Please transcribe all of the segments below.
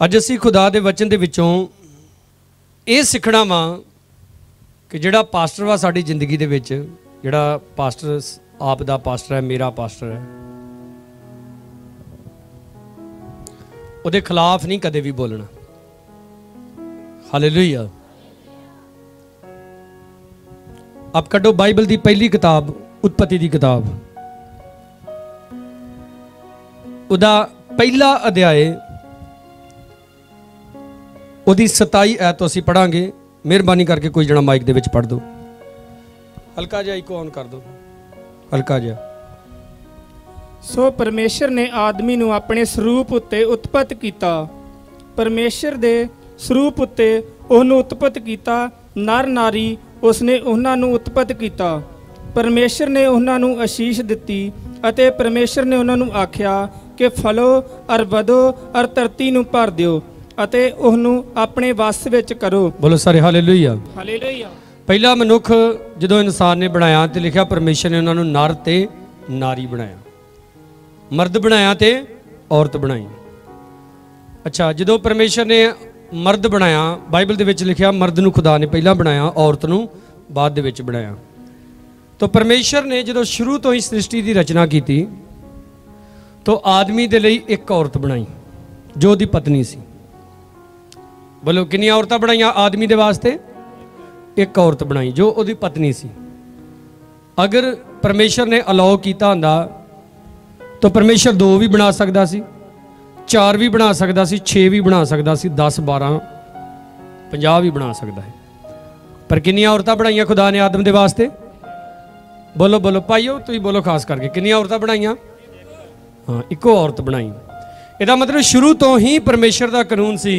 अज असी खुदा दे वचन दे विचों ये सीखना वा कि जिहड़ा पास्टर वा साडी जिंदगी दे विच, जिहड़ा पास्टर आप दा पास्टर है, मेरा पास्टर है, उहदे खिलाफ नहीं कदे भी बोलना। हालेलुया। अब कड्डो बाइबल दी पहली किताब उत्पत्ति दी किताब, उहदा पहला अध्याय उहदी 27 ऐत तो असीं पढ़ांगे। मेहरबानी करके कोई जना माइक दे विच पढ़ दो, हल्का जिहा इको ऑन कर दो, हल्का जिहा। सो परमेश्वर ने आदमी नूं अपने स्वरूप उत्ते उत्पत्त कीता, परमेश्वर दे स्वरूप उत्ते उहनूं उत्पत्त कीता, नर नारी उसने उहनां नूं उत्पत्त कीता। परमेश्वर ने उहनां नूं आशीष दित्ती अते परमेश्वर ने उहनां नूं आख्या कि फलो अर वधो अर धरती नूं भर दिओ अते उहनूं अपने वस विच करो। बोलो सारे हालेलुया। हालेलुया। पहला मनुख जदों इंसान ने बनाया तो लिखा परमेश्वर ने उन्होंने नर ते नारी बनाया, मर्द बनाया ते औरत बनाई। अच्छा, जदों परमेश्वर ने मर्द बनाया, बाइबल दे विच लिखा मर्द नूं खुदा ने पहला बनाया, औरत नूं बाद दे विच बनाया। तो परमेश्वर ने जदों शुरू तो ही सृष्टि की रचना की तो आदमी दे लई एक औरत बनाई जो दी पत्नी सी। बोलो कितनी औरतां बनाईयां आदमी दे वास्ते? एक औरत बनाई जो उहदी पत्नी सी। अगर परमेश्वर ने अलाउ कीता हुंदा तो परमेश्वर 2 भी बना सकदा सी, 4 भी बना सकदा सी, 6 भी बना सकदा सी, 10 12 50 भी बना सकदा है। पर कितनी औरतां बनाईयां खुदा ने आदम दे वास्ते? बोलो बोलो भाईओ, तुसीं बोलो खास करके, कितनी औरतां बनाईयां? हाँ, इको औरत बनाई। इहदा मतलब शुरू तो ही परमेश्वर दा कानून सी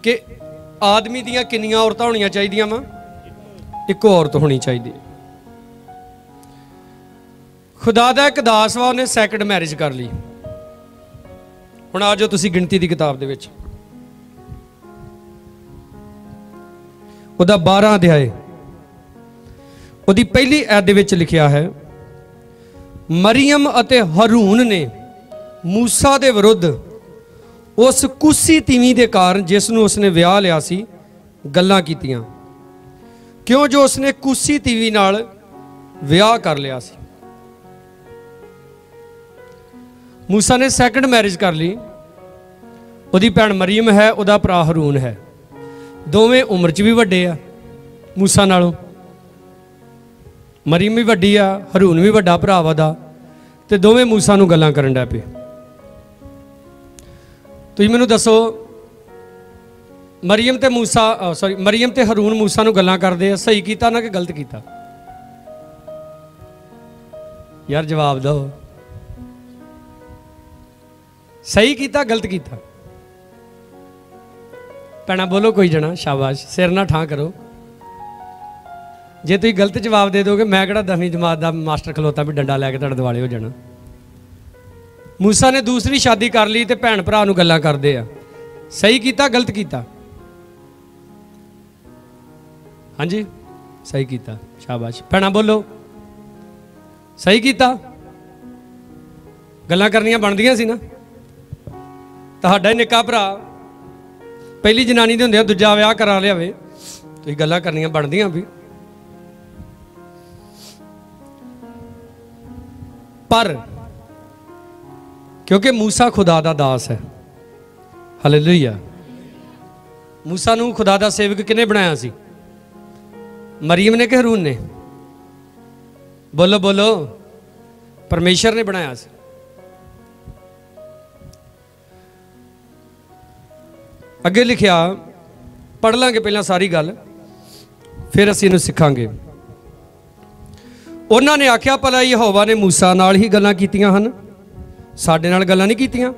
कि आदमी दियां किन्नियां औरतां होनियां चाहिदियां वा? इको औरत होनी चाहिए। खुदा दा एक दास वा, उन्हें सैकंड मैरिज कर ली। हुण आ जाओ तुसीं गिणती दी किताब दे विच, उहदा 12 अध्याय उहदी पहली ऐत दे विच लिखिया है, मरियम अते हारून ने मूसा दे विरुद्ध उस कुसी तीवी दे कारण जिसनूं उसने विआह लिया सी गल्लां कीतियां। क्यों? जो उसने कुसी तीवी नाल विआह कर लिया सी। मूसा ने सैकंड मैरिज कर ली। उहदी भैण मरियम है, उहदा भरा हारून है, दोवें उम्र च भी वड्डे आ मूसा नालों। मरियम भी वड्डी आ, हारून भी वड्डा भरा वदा, ते दोवें मूसा नूं गल्लां करन लग पे। तुसीं मैनूं दसो, मरियम ते मूसा मरियम ते हारून मूसा नूं गल्लां करदे आ, सही कीता ना कि गलत कीता? यार जवाब दो, सही कीता गलत कीता? भैणा बोलो कोई जना, शाबाश, सिर ना ठा करो। जे तुसीं गलत जवाब दे दोगे, मैं किहड़ा 10वीं जमात का मास्टर खलोता भी डंडा लैके तुहाडे दुआले हो जाना। मूसा ने दूसरी शादी कर ली तो भैन भरा नूं गल्लां करदे आ, सही कीता गलत कीता? हाँ जी, सही कीता, शाबाश। भैणा बोलो, सही कीता? गल्लां करनियां बनदियां सी ना। तुहाडा ही निक्का भरा पहली जनानी दे हुंदे दूजा विआह करा लियावे, तुसीं गल्लां करनियां बनदियां भी। पर क्योंकि मूसा खुदा दा दास है, हालेलुया। मूसा नूं खुदा दा सेवक किने बनाया सी? मरियम ने कि हारून ने? बोलो बोलो, परमेश्वर ने बनाया सी। अगे लिखिया, पढ़ लांगे पहला सारी गल, फिर असीं इहनूं सिखांगे। उन्हां ने आख्या, भला यहोवा ने मूसा नाल ही गल्लां कीतियां हन, साडे नाल गल्लां नहीं कीतियां?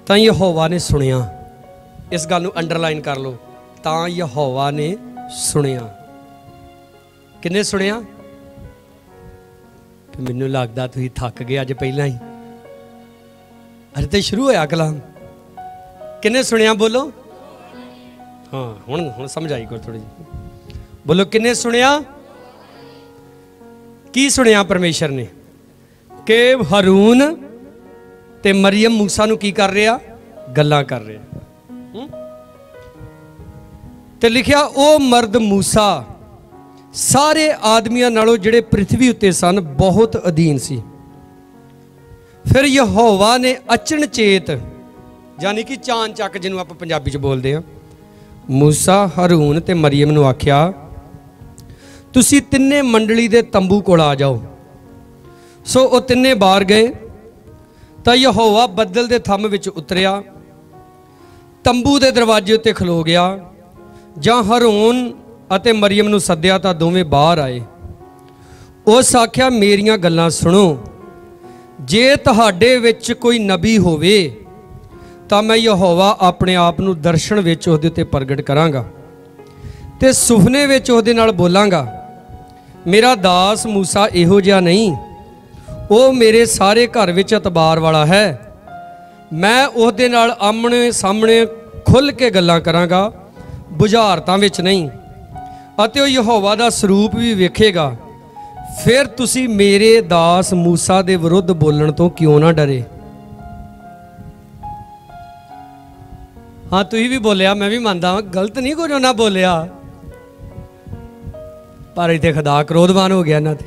तां यहोवा ने सुनिया। इस गल नूं अंडरलाइन कर लो, तां यहोवा ने सुनिया। किन्ने सुनिया? मैनूं लगदा तुसीं थक गए अज पहलां ही, अरे तो शुरू होया कलाम। किन्ने सुनिया? बोलो। हाँ, हुण समझ आई कोई थोड़ी जी। बोलो किन्ने सुनिया? की सुनिया परमेश्वर ने? कि हारून ਤੇ ਮਰੀਮ ਮੂਸਾ ਨੂੰ ਕੀ ਕਰ ਰਿਹਾ? ਗੱਲਾਂ ਕਰ ਰਿਹਾ। ਤੇ ਲਿਖਿਆ ਉਹ ਮਰਦ ਮੂਸਾ ਸਾਰੇ ਆਦਮੀਆਂ ਨਾਲੋਂ ਜਿਹੜੇ ਪ੍ਰਿਥਵੀ ਉੱਤੇ ਸਨ ਬਹੁਤ ਅਧੀਨ ਸੀ। ਫਿਰ ਯਹੋਵਾ ਨੇ ਅਚਨਚੇਤ, ਯਾਨੀ ਕਿ ਚਾਨ ਚੱਕ ਜਿਹਨੂੰ ਆਪਾਂ ਪੰਜਾਬੀ 'ਚ ਬੋਲਦੇ ਹਾਂ, ਮੂਸਾ, ਹरून ਤੇ ਮਰੀਮ ਨੂੰ ਆਖਿਆ, ਤੁਸੀਂ ਤਿੰਨੇ ਮੰਡਲੀ ਦੇ ਤੰਬੂ ਕੋਲ ਆ ਜਾਓ। ਸੋ ਉਹ ਤਿੰਨੇ ਬਾਹਰ ਗਏ ਤਾਂ ਯਹੋਵਾ ਬੱਦਲ ਦੇ ਥੰਮ ਵਿੱਚ ਉਤਰਿਆ, ਤੰਬੂ ਦੇ ਦਰਵਾਜ਼ੇ ਉੱਤੇ ਖਲੋ ਗਿਆ। ਜਾਂ ਹरून ਅਤੇ ਮਰੀਮ ਨੂੰ ਸੱਦਿਆ ਤਾਂ ਦੋਵੇਂ ਬਾਹਰ ਆਏ। ਉਸ ਆਖਿਆ, ਮੇਰੀਆਂ ਗੱਲਾਂ ਸੁਣੋ। ਜੇ ਤੁਹਾਡੇ ਵਿੱਚ ਕੋਈ ਨਬੀ ਹੋਵੇ ਤਾਂ ਮੈਂ ਯਹੋਵਾ ਆਪਣੇ ਆਪ ਨੂੰ ਦਰਸ਼ਨ ਵਿੱਚ ਉਹਦੇ ਉੱਤੇ ਪ੍ਰਗਟ ਕਰਾਂਗਾ ਤੇ ਸੁਪਨੇ ਵਿੱਚ ਉਹਦੇ ਨਾਲ ਬੋਲਾਂਗਾ। ਮੇਰਾ ਦਾਸ ਮੂਸਾ ਇਹੋ ਜਿਹਾ ਨਹੀਂ, ਉਹ ਮੇਰੇ ਸਾਰੇ ਘਰ ਵਿੱਚ ਇਤਬਾਰ ਵਾਲਾ ਹੈ। ਮੈਂ ਉਹਦੇ ਨਾਲ ਆਮਣੇ ਸਾਹਮਣੇ ਖੁੱਲ੍ਹ ਕੇ ਗੱਲਾਂ ਕਰਾਂਗਾ, ਬੁਝਾਰਤਾਂ ਵਿੱਚ ਨਹੀਂ, ਅਤੇ ਉਹ ਯਹੋਵਾ ਦਾ ਸਰੂਪ ਵੀ ਵੇਖੇਗਾ। ਫਿਰ ਤੁਸੀਂ ਮੇਰੇ ਦਾਸ ਮੂਸਾ ਦੇ ਵਿਰੁੱਧ ਬੋਲਣ ਤੋਂ ਕਿਉਂ ਨਾ ਡਰੇ? ਹਾਂ, ਤੁਸੀਂ ਵੀ ਬੋਲਿਆ, ਮੈਂ ਵੀ ਮੰਨਦਾ ਹਾਂ, ਗਲਤ ਨਹੀਂ ਕੁਝ ਉਹਨਾਂ ਬੋਲਿਆ, ਪਰ ਇੱਥੇ ਖੁਦਾ ਕ੍ਰੋਧਵਾਨ ਹੋ ਗਿਆ ਇਹਨਾਂ ਤੇ।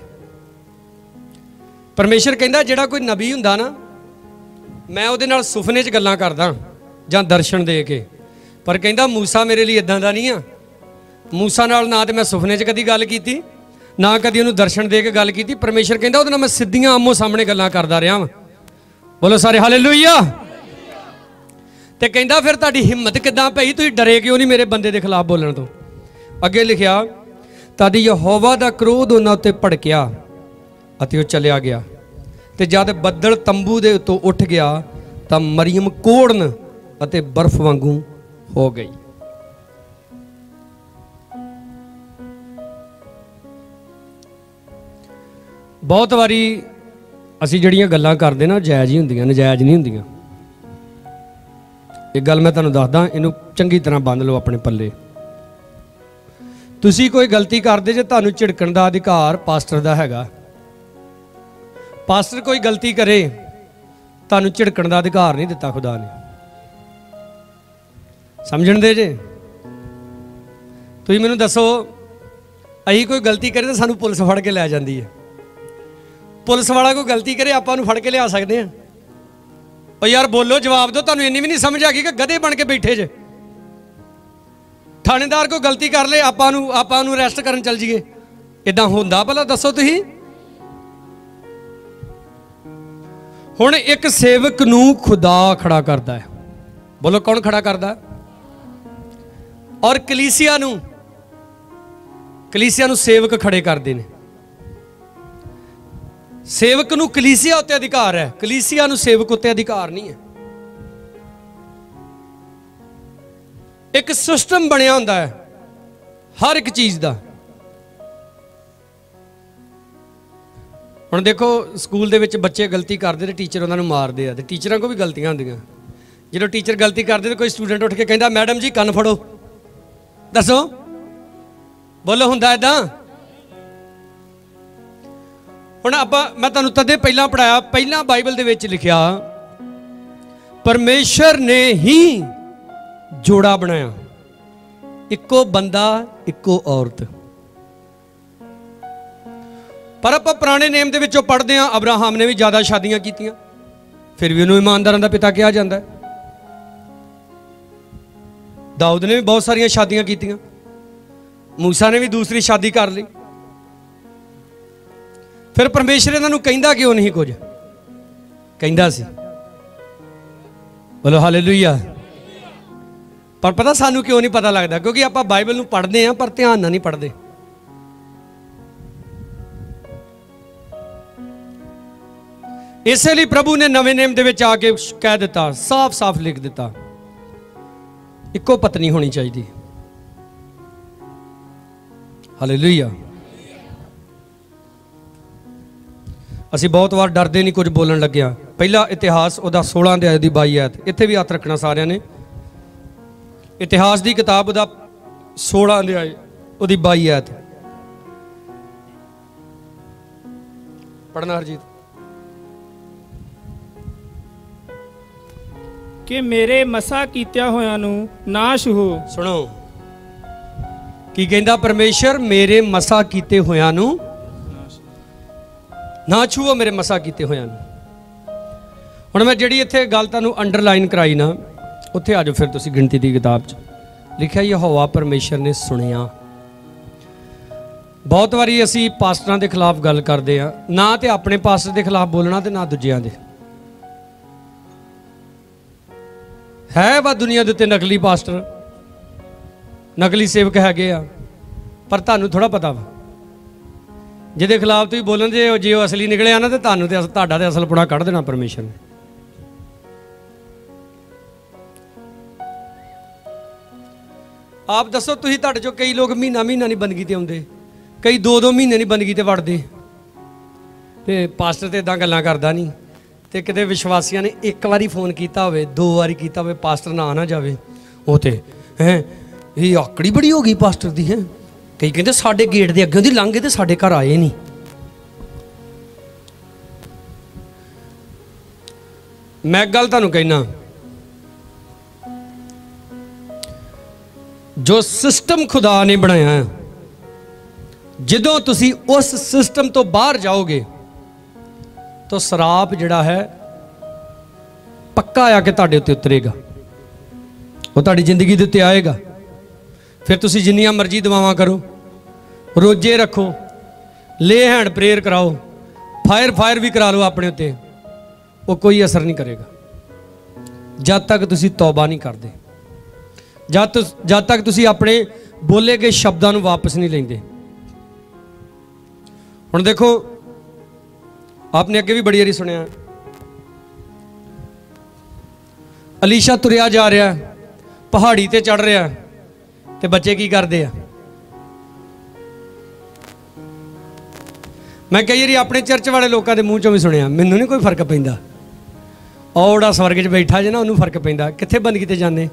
ਪਰਮੇਸ਼ਰ ਕਹਿੰਦਾ ਜਿਹੜਾ ਕੋਈ ਨਬੀ ਹੁੰਦਾ ਨਾ, ਮੈਂ ਉਹਦੇ ਨਾਲ ਸੁਪਨੇ 'ਚ ਗੱਲਾਂ ਕਰਦਾ ਜਾਂ ਦਰਸ਼ਨ ਦੇ ਕੇ, ਪਰ ਕਹਿੰਦਾ ਮੂਸਾ ਮੇਰੇ ਲਈ ਇਦਾਂ ਦਾ ਨਹੀਂ ਆ। ਮੂਸਾ ਨਾਲ ਨਾ ਤੇ ਮੈਂ ਸੁਪਨੇ 'ਚ ਕਦੀ ਗੱਲ ਕੀਤੀ, ਨਾ ਕਦੀ ਉਹਨੂੰ ਦਰਸ਼ਨ ਦੇ ਕੇ ਗੱਲ ਕੀਤੀ। ਪਰਮੇਸ਼ਰ ਕਹਿੰਦਾ ਉਹਦੇ ਨਾਲ ਮੈਂ ਸਿੱਧੀਆਂ ਆਮੋ ਸਾਹਮਣੇ ਗੱਲਾਂ ਕਰਦਾ ਰਿਹਾ ਵਾਂ। ਬੋਲੋ ਸਾਰੇ ਹਾਲੇਲੂਇਆ। ਤੇ ਕਹਿੰਦਾ ਫਿਰ ਤੁਹਾਡੀ ਹਿੰਮਤ ਕਿੱਦਾਂ ਪਈ? ਤੁਸੀਂ ਡਰੇ ਕਿਉਂ ਨਹੀਂ ਮੇਰੇ ਬੰਦੇ ਦੇ ਖਿਲਾਫ ਬੋਲਣ ਤੋਂ? ਅੱਗੇ ਲਿਖਿਆ, ਤਦ ਯਹੋਵਾ ਦਾ ਕ੍ਰੋਧ ਉਹਨਾਂ ਉੱਤੇ ਭੜਕਿਆ ਅਤੇ ਉਹ ਚਲਿਆ ਗਿਆ। ਤੇ ਜਦ ਬੱਦਲ ਤੰਬੂ ਦੇ ਉੱਤੋਂ ਉੱਠ ਗਿਆ ਤਾਂ ਮਰੀਮ ਕੋੜਨ ਅਤੇ ਬਰਫ਼ ਵਾਂਗੂ ਹੋ ਗਈ। ਬਹੁਤ ਵਾਰੀ ਅਸੀਂ ਜਿਹੜੀਆਂ ਗੱਲਾਂ ਕਰਦੇ ਨਾ, ਜਾਇਜ਼ ਹੀ ਹੁੰਦੀਆਂ, ਨਜਾਇਜ਼ ਨਹੀਂ ਹੁੰਦੀਆਂ। ਇੱਕ ਗੱਲ ਮੈਂ ਤੁਹਾਨੂੰ ਦੱਸਦਾ, ਇਹਨੂੰ ਚੰਗੀ ਤਰ੍ਹਾਂ ਬੰਨ੍ਹ ਲਓ ਆਪਣੇ ਪੱਲੇ। ਤੁਸੀਂ ਕੋਈ ਗਲਤੀ ਕਰਦੇ ਜੇ, ਤੁਹਾਨੂੰ ਝਿੜਕਣ ਦਾ ਅਧਿਕਾਰ ਪਾਸਟਰ ਦਾ ਹੈਗਾ। ਪਾਸਟਰ ਕੋਈ ਗਲਤੀ ਕਰੇ, ਤੁਹਾਨੂੰ ਝਿੜਕਣ ਦਾ ਅਧਿਕਾਰ ਨਹੀਂ ਦਿੱਤਾ ਖੁਦਾ ਨੇ। ਸਮਝਣ ਦੇ ਜੇ? ਤੁਸੀਂ ਮੈਨੂੰ ਦੱਸੋ, ਅਸੀਂ ਕੋਈ ਗਲਤੀ ਕਰੇ ਤਾਂ ਸਾਨੂੰ ਪੁਲਿਸ ਫੜ ਕੇ ਲੈ ਜਾਂਦੀ ਹੈ। ਪੁਲਿਸ ਵਾਲਾ ਕੋਈ ਗਲਤੀ ਕਰੇ, ਆਪਾਂ ਨੂੰ ਫੜ ਕੇ ਲਿਆ ਸਕਦੇ ਹਾਂ? ਉਹ ਯਾਰ ਬੋਲੋ, ਜਵਾਬ ਦਿਓ। ਤੁਹਾਨੂੰ ਇੰਨੀ ਵੀ ਨਹੀਂ ਸਮਝ ਆ ਗਈ ਕਿ ਗਧੇ ਬਣ ਕੇ ਬੈਠੇ ਜੇ? ਥਾਣੇਦਾਰ ਕੋਈ ਗਲਤੀ ਕਰ ਲੇ, ਆਪਾਂ ਨੂੰ ਅਰੈਸਟ ਕਰਨ ਚੱਲ ਜੀਏ? ਇਦਾਂ ਹੁੰਦਾ ਭਲਾ? ਦੱਸੋ ਤੁਸੀਂ। ਹੁਣ ਇੱਕ ਸੇਵਕ ਨੂੰ ਖੁਦਾ ਖੜਾ ਕਰਦਾ ਹੈ। ਬੋਲੋ, ਕੌਣ ਖੜਾ ਕਰਦਾ? ਔਰ ਕਲੀਸਿਆ ਨੂੰ ਸੇਵਕ ਖੜੇ ਕਰਦੇ ਨੇ। ਸੇਵਕ ਨੂੰ ਕਲੀਸਿਆ ਉੱਤੇ ਅਧਿਕਾਰ ਹੈ, ਕਲੀਸਿਆ ਨੂੰ ਸੇਵਕ ਉੱਤੇ ਅਧਿਕਾਰ ਨਹੀਂ ਹੈ। ਇੱਕ ਸਿਸਟਮ ਬਣਿਆ ਹੁੰਦਾ ਹੈ ਹਰ ਇੱਕ ਚੀਜ਼ ਦਾ। ਹੁਣ ਦੇਖੋ, ਸਕੂਲ ਦੇ ਵਿੱਚ ਬੱਚੇ ਗਲਤੀ ਕਰਦੇ ਤੇ ਟੀਚਰ ਉਹਨਾਂ ਨੂੰ ਮਾਰਦੇ ਆ, ਤੇ ਟੀਚਰਾਂ ਕੋਲ ਵੀ ਗਲਤੀਆਂ ਹੁੰਦੀਆਂ। ਜਦੋਂ ਟੀਚਰ ਗਲਤੀ ਕਰਦੇ ਤੇ ਕੋਈ ਸਟੂਡੈਂਟ ਉੱਠ ਕੇ ਕਹਿੰਦਾ, ਮੈਡਮ ਜੀ ਕੰਨ ਫੜੋ। ਦੱਸੋ, ਬੋਲੋ, ਹੁੰਦਾ ਏਦਾਂ? ਹੁਣ ਮੈਂ ਤੁਹਾਨੂੰ ਤਦੇ ਪਹਿਲਾਂ ਪੜਾਇਆ, ਪਹਿਲਾਂ ਬਾਈਬਲ ਦੇ ਵਿੱਚ ਲਿਖਿਆ, ਪਰਮੇਸ਼ਰ ਨੇ ਹੀ ਜੋੜਾ ਬਣਾਇਆ, ਇੱਕੋ ਬੰਦਾ ਇੱਕੋ ਔਰਤ। ਪਰ ਆਪਾਂ ਪੁਰਾਣੇ ਨੇਮ ਦੇ ਵਿੱਚੋਂ ਪੜ੍ਹਦੇ ਹਾਂ, ਅਬਰਾਹਮ ਨੇ ਵੀ ਜ਼ਿਆਦਾ ਸ਼ਾਦੀਆਂ ਕੀਤੀਆਂ, ਫਿਰ ਵੀ ਉਹਨੂੰ ਇਮਾਨਦਾਰਾਂ ਦਾ ਪਿਤਾ ਕਿਹਾ ਜਾਂਦਾ ਹੈ। ਦਾਊਦ ਨੇ ਵੀ ਬਹੁਤ ਸਾਰੀਆਂ ਸ਼ਾਦੀਆਂ ਕੀਤੀਆਂ, ਮੂਸਾ ਨੇ ਵੀ ਦੂਸਰੀ ਸ਼ਾਦੀ ਕਰ ਲਈ। ਫਿਰ ਪਰਮੇਸ਼ਰ ਇਹਨਾਂ ਨੂੰ ਕਹਿੰਦਾ ਕਿਉਂ ਨਹੀਂ ਕੁਝ? ਕਹਿੰਦਾ ਸੀ। ਬੋਲੋ ਹਾਲੇਲੂਇਆ। ਪਰ ਪਤਾ ਸਾਨੂੰ ਕਿਉਂ ਨਹੀਂ ਪਤਾ ਲੱਗਦਾ? ਕਿਉਂਕਿ ਆਪਾਂ ਬਾਈਬਲ ਨੂੰ ਪੜ੍ਹਦੇ ਹਾਂ ਪਰ ਧਿਆਨ ਨਾਲ ਨਹੀਂ ਪੜ੍ਹਦੇ। ਇਸੇ ਲਈ ਪ੍ਰਭੂ ਨੇ ਨਵੇਂ ਨੇਮ ਦੇ ਵਿੱਚ ਆ ਕੇ ਕਹਿ ਦਿੱਤਾ, ਸਾਫ਼-ਸਾਫ਼ ਲਿਖ ਦਿੱਤਾ, ਇੱਕੋ ਪਤਨੀ ਹੋਣੀ ਚਾਹੀਦੀ। ਹਾਲੇਲੂਇਆ। ਅਸੀਂ ਬਹੁਤ ਵਾਰ ਡਰਦੇ ਨਹੀਂ ਕੁਝ ਬੋਲਣ ਲੱਗਿਆ। ਪਹਿਲਾ ਇਤਿਹਾਸ ਉਹਦਾ 16 ਅਧਿਆਇ ਦੀ 22 ਆਇਤ, ਇੱਥੇ ਵੀ ਹੱਥ ਰੱਖਣਾ ਸਾਰਿਆਂ ਨੇ। ਇਤਿਹਾਸ ਦੀ ਕਿਤਾਬ ਉਹਦਾ 16 ਅਧਿਆਇ ਉਹਦੀ 22 ਆਇਤ ਪੜ੍ਹਨਾ ਹਰਜੀਤ। ਕਿ ਮੇਰੇ ਮਸਾ ਕੀਤਿਆਂ ਹੋਇਆਂ ਨੂੰ ਨਾ ਛੂਹੋ। ਸੁਣੋ ਕੀ ਕਹਿੰਦਾ ਪਰਮੇਸ਼ਰ, ਮੇਰੇ ਮਸਾ ਕੀਤੇ ਹੋਇਆਂ ਨੂੰ ਨਾ ਛੂਹੋ, ਮੇਰੇ ਮਸਾ ਕੀਤੇ ਹੋਇਆਂ ਨੂੰ। ਹੁਣ ਮੈਂ ਜਿਹੜੀ ਇੱਥੇ ਗੱਲ ਤੁਹਾਨੂੰ ਅੰਡਰਲਾਈਨ ਕਰਾਈ ਨਾ, ਉੱਥੇ ਆ ਜਾਓ ਫਿਰ ਤੁਸੀਂ ਗਿਣਤੀ ਦੀ ਕਿਤਾਬ 'ਚ ਲਿਖਿਆ ਯਹੋਵਾ ਪਰਮੇਸ਼ਰ ਨੇ ਸੁਣਿਆ। ਬਹੁਤ ਵਾਰੀ ਅਸੀਂ ਪਾਸਟਰਾਂ ਦੇ ਖਿਲਾਫ ਗੱਲ ਕਰਦੇ ਆ, ਨਾ ਤੇ ਆਪਣੇ ਪਾਸਟਰ ਦੇ ਖਿਲਾਫ ਬੋਲਣਾ ਤੇ ਨਾ ਦੂਜਿਆਂ ਦੇ। ਹੈ ਵਾ ਦੁਨੀਆ ਦੇ ਉੱਤੇ ਨਕਲੀ ਪਾਸਟਰ, ਨਕਲੀ ਸੇਵਕ ਹੈਗੇ ਆ, ਪਰ ਤੁਹਾਨੂੰ ਥੋੜਾ ਪਤਾ ਵਾ ਜਿਹਦੇ ਖਿਲਾਫ ਤੁਸੀਂ ਬੋਲਣ ਜੇ ਉਹ ਅਸਲੀ ਨਿਕਲਿਆ ਨਾ ਤੇ ਤੁਹਾਨੂੰ ਤੇ ਤੁਹਾਡਾ ਤੇ ਅਸਲਪੁਣਾ ਕੱਢ ਦੇਣਾ ਪਰਮੇਸ਼ਰ ਨੇ। ਆਪ ਦੱਸੋ, ਤੁਸੀਂ ਤੁਹਾਡੇ ਚੋਂ ਕਈ ਲੋਕ ਮਹੀਨਾ ਨਹੀਂ ਬੰਦਗੀ ਤੇ ਆਉਂਦੇ, ਕਈ 2 ਮਹੀਨੇ ਨਹੀਂ ਬੰਦਗੀ ਤੇ ਵੜਦੇ, ਤੇ ਪਾਸਟਰ ਤੇ ਇਦਾਂ ਗੱਲਾਂ ਕਰਦਾ ਨਹੀਂ। ਤੇ ਕਿਤੇ ਵਿਸ਼ਵਾਸੀਆਂ ਨੇ 1 ਵਾਰੀ ਫੋਨ ਕੀਤਾ ਹੋਵੇ, 2 ਵਾਰੀ ਕੀਤਾ ਹੋਵੇ, ਪਾਸਟਰ ਨਾ ਜਾਵੇ, ਉਹ ਤੇ ਹੈ ਇਹ ਆਕੜੀ ਬੜੀ ਹੋ ਗਈ ਪਾਸਟਰ ਦੀ। ਹੈ ਕਈ ਕਹਿੰਦੇ ਸਾਡੇ ਗੇਟ ਦੇ ਅੱਗੇ ਦੀ ਲੰਘ ਗਏ ਤੇ ਸਾਡੇ ਘਰ ਆਏ ਨਹੀਂ। ਮੈਂ ਗੱਲ ਤੁਹਾਨੂੰ ਕਹਿਣਾ, ਜੋ ਸਿਸਟਮ ਖੁਦਾ ਨੇ ਬਣਾਇਆ, ਜਦੋਂ ਤੁਸੀਂ ਉਸ ਸਿਸਟਮ ਤੋਂ ਬਾਹਰ ਜਾਓਗੇ ਤਾਂ ਸਰਾਪ ਜਿਹੜਾ ਹੈ ਪੱਕਾ ਆ ਕੇ ਤੁਹਾਡੇ ਉੱਤੇ ਉਤਰੇਗਾ, ਉਹ ਤੁਹਾਡੀ ਜ਼ਿੰਦਗੀ ਦੇ ਉੱਤੇ ਆਏਗਾ। ਫਿਰ ਤੁਸੀਂ ਜਿੰਨੀਆਂ ਮਰਜ਼ੀ ਦੁਆਵਾਂ ਕਰੋ, ਰੋਜੇ ਰੱਖੋ, ਲੇ ਹੈਂਡ ਪ੍ਰੇਅਰ ਕਰਾਓ, ਫਾਇਰ ਵੀ ਕਰਾ ਲਓ ਆਪਣੇ ਉੱਤੇ, ਉਹ ਕੋਈ ਅਸਰ ਨਹੀਂ ਕਰੇਗਾ ਜਦ ਤੱਕ ਤੁਸੀਂ ਤੌਬਾ ਨਹੀਂ ਕਰਦੇ, ਜਦ ਤੱਕ ਤੁਸੀਂ ਆਪਣੇ ਬੋਲੇ ਗਏ ਸ਼ਬਦਾਂ ਨੂੰ ਵਾਪਸ ਨਹੀਂ ਲੈਂਦੇ। ਹੁਣ ਦੇਖੋ, आपने अगे भी बड़ी बारी सुनिया, अलीशा तुरिया जा रहा, पहाड़ी ते चढ़ रहा, ते बच्चे की करते हैं। मैं कई बार अपने चर्च वाले लोगों के मूँह चों भी सुनिया, मैनू नहीं कोई फर्क पैंदा, औड़ा स्वर्ग च बैठा जे ना, उन्होंने फर्क पैंदा। कित्थे बंदगी ते जाने?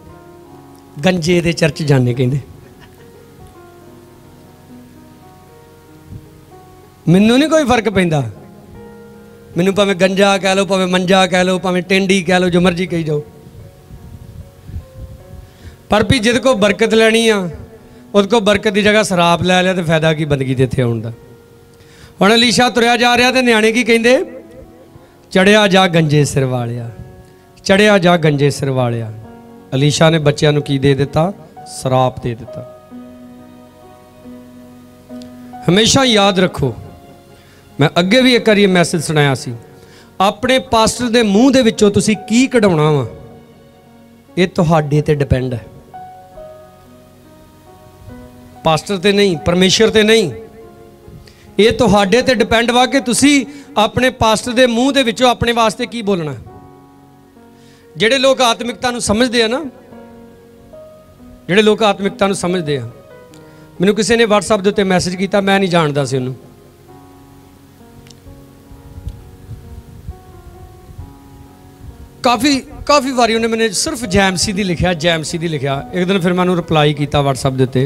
गंजे दे चर्च जाने कहंदे। मैनू नहीं कोई फर्क पैंदा, मैनू भावें गंजा कह लो, भावें मंजा कह लो, भावें टेंडी कह लो, जो मर्जी कही जाओ, पर भी जिद को बरकत लैनी आ, उसको बरकत की जगह शराब लै लिया तो फायदा की बंदगी ते इत्थे आउण दा। हुण अलीशा तुरिया जा रहा तो न्याणे की कहिंदे, चढ़िया जा गंजे सिर वालिया, चढ़िया जा गंजे सिर वालिया। अलीशा ने बच्चों नूं की दे दिता? शराप दे दिता। हमेशा याद रखो, मैं अगे भी एक बार मैसेज सुनाया सी, अपने पास्टर के मूँह दे विचों तुसीं की कढाउणा वा, ये तुहाडे ते डिपेंड है, पास्टर ते नहीं, परमेश्वर ते नहीं, ये तुहाडे ते डिपेंड वा कि तुसीं अपने पास्टर के मूँह दे विचों अपने वास्ते की बोलना। जिहड़े लोग आत्मिकता नूं समझदे आ ना, जिहड़े लोग आत्मिकता नूं समझदे आ, मैनूं किसी ने WhatsApp दे उत्ते मैसेज किया, मैं नहीं जानदा सी उहनूं, काफ़ी बारी उन्हें मैंने सिर्फ जैमसी दी लिखा, जैमसी दी लिखा। एक दिन फिर मैं उन्होंने रिप्लाई किया WhatsApp दे उत्ते,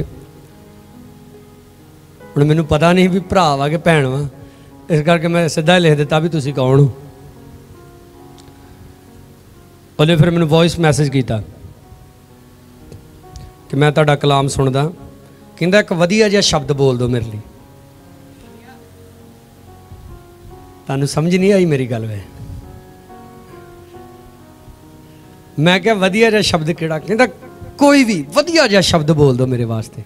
हुण मैनूं पता नहीं भी भरा वा कि भैन वा, इस करके मैं सीधा लिख दिता भी तुसीं कौन हो। उन्हें फिर मैनूं वॉइस मैसेज किया कि मैं तुहाडा कलाम सुनदा, कहंदा एक वधिया जिहा शब्द बोल दो मेरे लिए। तुहानूं समझ नहीं आई मेरी गल? वे मैं क्या वधिया जिहा शब्द किहड़ा? कहंदा कोई भी वधिया जिहा शब्द बोल दो मेरे वास्ते।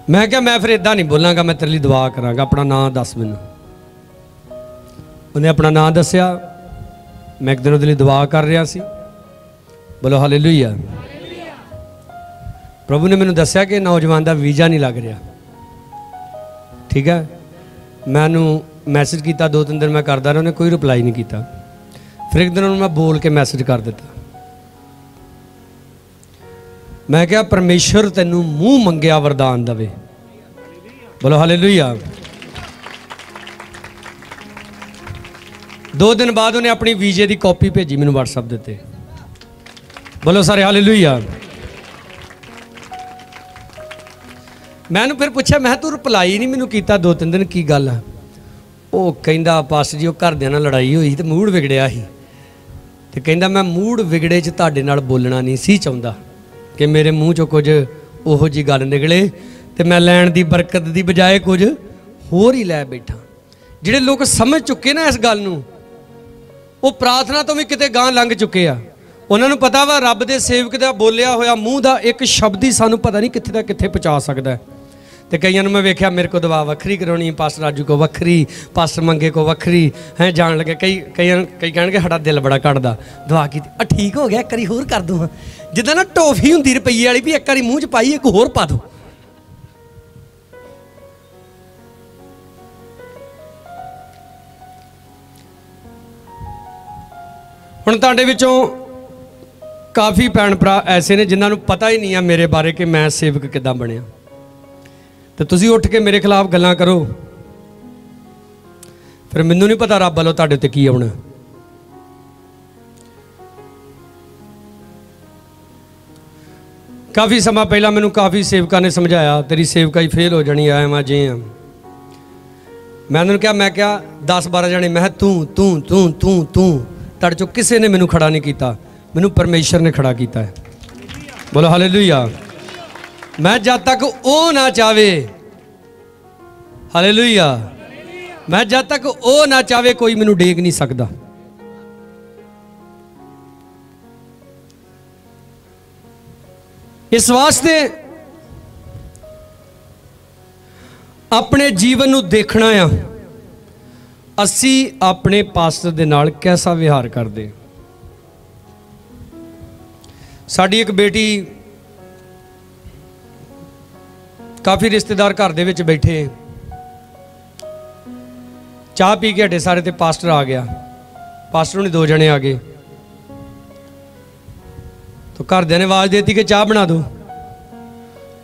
मैं क्या मैं फिर इदां नहीं बोलांगा, मैं तेरे लिए दुआ करांगा, अपना नाम दस मैनूं। उन्हें अपना नाम दसिया, मैं एक दिन उहदे लिए दुआ कर रहा सी, बोलो हालेलुया। प्रभु ने मैनूं दसिया कि नौजवान का वीज़ा नहीं लग रहा, ठीक है। मैनूं मैसेज किया, 2-3 दिन मैं करता रहा, उन्हें कोई रिप्लाई नहीं किया। फिर एक दिन उन्होंने मैं बोल के मैसेज कर दिता, मैं क्या परमेश्वर तेनू मूँह मंगया वरदान दवे, बोलो हालेलुया। 2 दिन बाद उन्हें अपनी वीजे की कॉपी भेजी मैनूं WhatsApp देते, बोलो सारे हालेलुया। मैंने फिर पूछा, मैं तू रिप्लाई नहीं मैनूं कीता 2-3 दिन, की गल है? ਉਹ ਕਹਿੰਦਾ ਪਾਸਟਰ ਜੀ ਉਹ ਘਰਦਿਆਂ ਨਾਲ ਲੜਾਈ ਹੋਈ ਤੇ ਮੂਡ ਵਿਗੜਿਆ ਸੀ ਤੇ ਕਹਿੰਦਾ ਮੈਂ ਮੂਡ ਵਿਗੜੇ 'ਚ ਤੁਹਾਡੇ ਨਾਲ ਬੋਲਣਾ ਨਹੀਂ ਸੀ ਚਾਹੁੰਦਾ ਕਿ ਮੇਰੇ ਮੂੰਹ 'ਚੋਂ ਕੁਝ ਉਹੋ ਜਿਹੀ ਗੱਲ ਨਿਕਲੇ ਤੇ ਮੈਂ ਲੈਣ ਦੀ ਬਰਕਤ ਦੀ ਬਜਾਏ ਕੁਝ ਹੋਰ ਹੀ ਲੈ ਬੈਠਾ। ਜਿਹੜੇ ਲੋਕ ਸਮਝ ਚੁੱਕੇ ਨਾ ਇਸ ਗੱਲ ਨੂੰ, ਉਹ ਪ੍ਰਾਰਥਨਾ ਤੋਂ ਵੀ ਕਿਤੇ ਗਾਂਹ ਲੰਘ ਚੁੱਕੇ ਆ। ਉਹਨਾਂ ਨੂੰ ਪਤਾ ਵਾ ਰੱਬ ਦੇ ਸੇਵਕ ਦਾ ਬੋਲਿਆ ਹੋਇਆ ਮੂੰਹ ਦਾ ਇੱਕ ਸ਼ਬਦ ਹੀ ਸਾਨੂੰ ਪਤਾ ਨਹੀਂ ਕਿੱਥੇ ਦਾ ਕਿੱਥੇ ਪਹੁੰਚਾ ਸਕਦਾ। ਤੇ ਕਈਆਂ ਨੂੰ ਮੈਂ ਵੇਖਿਆ ਮੇਰੇ ਕੋਲ ਦਵਾ ਵੱਖਰੀ ਕਰਾਉਣੀ, ਪਾਸਟਰ ਰਾਜੂ ਕੋ ਵੱਖਰੀ, ਪਾਸਟਰ ਮੰਗੇ ਕੋ ਵੱਖਰੀ ਹੈ ਜਾਣ ਲੱਗੇ। ਕਈ ਕਹਿਣਗੇ ਸਾਡਾ ਦਿਲ ਬੜਾ ਕੱਢਦਾ ਦਵਾ ਕੀਤੀ ਆ ਠੀਕ ਹੋ ਗਿਆ ਇੱਕ ਵਾਰੀ ਹੋਰ ਕਰ ਦੂੰ। ਜਿੱਦਾਂ ਨਾ ਟੋਫੀ ਹੁੰਦੀ ਰੁਪਈਏ ਵਾਲੀ ਵੀ ਇੱਕ ਵਾਰੀ ਮੂੰਹ 'ਚ ਪਾਈ ਇੱਕ ਹੋਰ ਪਾ ਦੋ। ਹੁਣ ਤੁਹਾਡੇ ਵਿੱਚੋਂ ਕਾਫੀ ਭੈਣ ਭਰਾ ਐਸੇ ਨੇ ਜਿਨ੍ਹਾਂ ਨੂੰ ਪਤਾ ਹੀ ਨਹੀਂ ਆ ਮੇਰੇ ਬਾਰੇ ਕਿ ਮੈਂ ਸੇਵਕ ਕਿੱਦਾਂ ਬਣਿਆ। ਤੇ ਤੁਸੀਂ ਉੱਠ ਕੇ ਮੇਰੇ ਖਿਲਾਫ ਗੱਲਾਂ ਕਰੋ, ਫਿਰ ਮੈਨੂੰ ਨਹੀਂ ਪਤਾ ਰੱਬ ਵੱਲੋਂ ਤੁਹਾਡੇ ਉੱਤੇ ਕੀ ਆਉਣਾ। ਕਾਫੀ ਸਮਾਂ ਪਹਿਲਾਂ ਮੈਨੂੰ ਕਾਫੀ ਸੇਵਕਾਂ ਨੇ ਸਮਝਾਇਆ ਤੇਰੀ ਸੇਵਕਾਈ ਫੇਲ ਹੋ ਜਾਣੀ ਆ ਮੈਂ ਜੇ ਆ। ਮੈਂ ਉਹਨਾਂ ਨੂੰ ਕਿਹਾ 10-12 ਜਣੇ ਮੈਂ ਤੂੰ ਤੂੰ ਤੂੰ ਤੂੰ ਤੂੰ ਤੁਹਾਡੇ ਚੋਂ ਕਿਸੇ ਨੇ ਮੈਨੂੰ ਖੜਾ ਨਹੀਂ ਕੀਤਾ, ਮੈਨੂੰ ਪਰਮੇਸ਼ਰ ਨੇ ਖੜਾ ਕੀਤਾ ਹੈ। ਬੋਲੋ ਹਾਲੇਲੂਇਆ। ਮੈਂ ਜਦ ਤੱਕ ਉਹ ਨਾ ਚਾਵੇ, ਹਾਲੇਲੂਇਆ, ਮੈਂ ਜਦ ਤੱਕ ਉਹ ਨਾ ਚਾਵੇ ਕੋਈ ਮੈਨੂੰ ਡੇਗ ਨਹੀਂ ਸਕਦਾ। ਇਸ ਵਾਸਤੇ ਆਪਣੇ ਜੀਵਨ ਨੂੰ ਦੇਖਣਾ ਆ ਅਸੀਂ ਆਪਣੇ ਪਾਸਟਰ ਦੇ ਨਾਲ ਕੈਸਾ ਵਿਹਾਰ ਕਰਦੇ। ਸਾਡੀ ਇੱਕ ਬੇਟੀ, ਕਾਫੀ ਰਿਸ਼ਤੇਦਾਰ ਘਰ ਦੇ ਵਿੱਚ ਬੈਠੇ, ਚਾਹ ਪੀ ਕੇ ਹਟੇ ਸਾਰੇ ਤੇ ਪਾਸਟਰ ਆ ਗਿਆ। ਪਾਸਟਰ ਨੂੰ 2 ਜਣੇ ਆ ਗਏ ਤਾਂ ਘਰਦਿਆਂ ਨੇ ਆਵਾਜ਼ ਦੇਤੀ ਕਿ ਚਾਹ ਬਣਾ ਦਿਓ।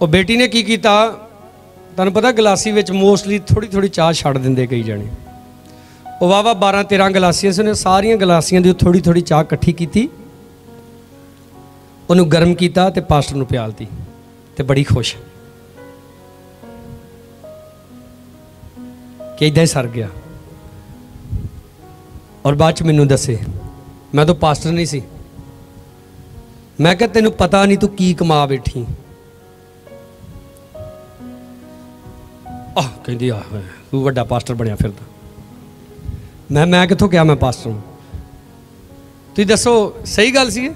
ਉਹ ਬੇਟੀ ਨੇ ਕੀ ਕੀਤਾ, ਤੁਹਾਨੂੰ ਪਤਾ ਗਲਾਸੀ ਵਿੱਚ ਮੋਸਟਲੀ ਥੋੜੀ ਥੋੜੀ ਚਾਹ ਛੱਡ ਦਿੰਦੇ ਕਈ ਜਣੇ। ਉਹ ਵਾਵਾ 12-13 ਗਲਾਸੀਆਂ ਸੀ, ਉਹਨੇ ਸਾਰੀਆਂ ਗਲਾਸੀਆਂ ਦੀ ਥੋੜੀ ਥੋੜੀ ਚਾਹ ਇਕੱਠੀ ਕੀਤੀ, ਉਹਨੂੰ ਗਰਮ ਕੀਤਾ ਤੇ ਪਾਸਟਰ ਨੂੰ ਪਿਆਲਤੀ ਤੇ ਬੜੀ ਖੁਸ਼ ਕਿ ਇਦਾਂ ਹੀ ਸਰ ਗਿਆ। ਔਰ ਬਾਅਦ ਚ ਮੈਨੂੰ ਦੱਸੇ ਮੈਂ ਤਾਂ ਪਾਸਟਰ ਨਹੀਂ ਸੀ। ਮੈਂ ਕਿਹਾ ਤੈਨੂੰ ਪਤਾ ਨਹੀਂ ਤੂੰ ਕੀ ਕਮਾ ਬੈਠੀ। ਕਹਿੰਦੀ ਆ ਤੂੰ ਵੱਡਾ ਪਾਸਟਰ ਬਣਿਆ ਫਿਰਦਾ। ਮੈਂ ਕਿੱਥੋਂ ਕਿਹਾ ਮੈਂ ਪਾਸਟਰ ਨੂੰ? ਤੁਸੀਂ ਦੱਸੋ ਸਹੀ ਗੱਲ ਸੀ?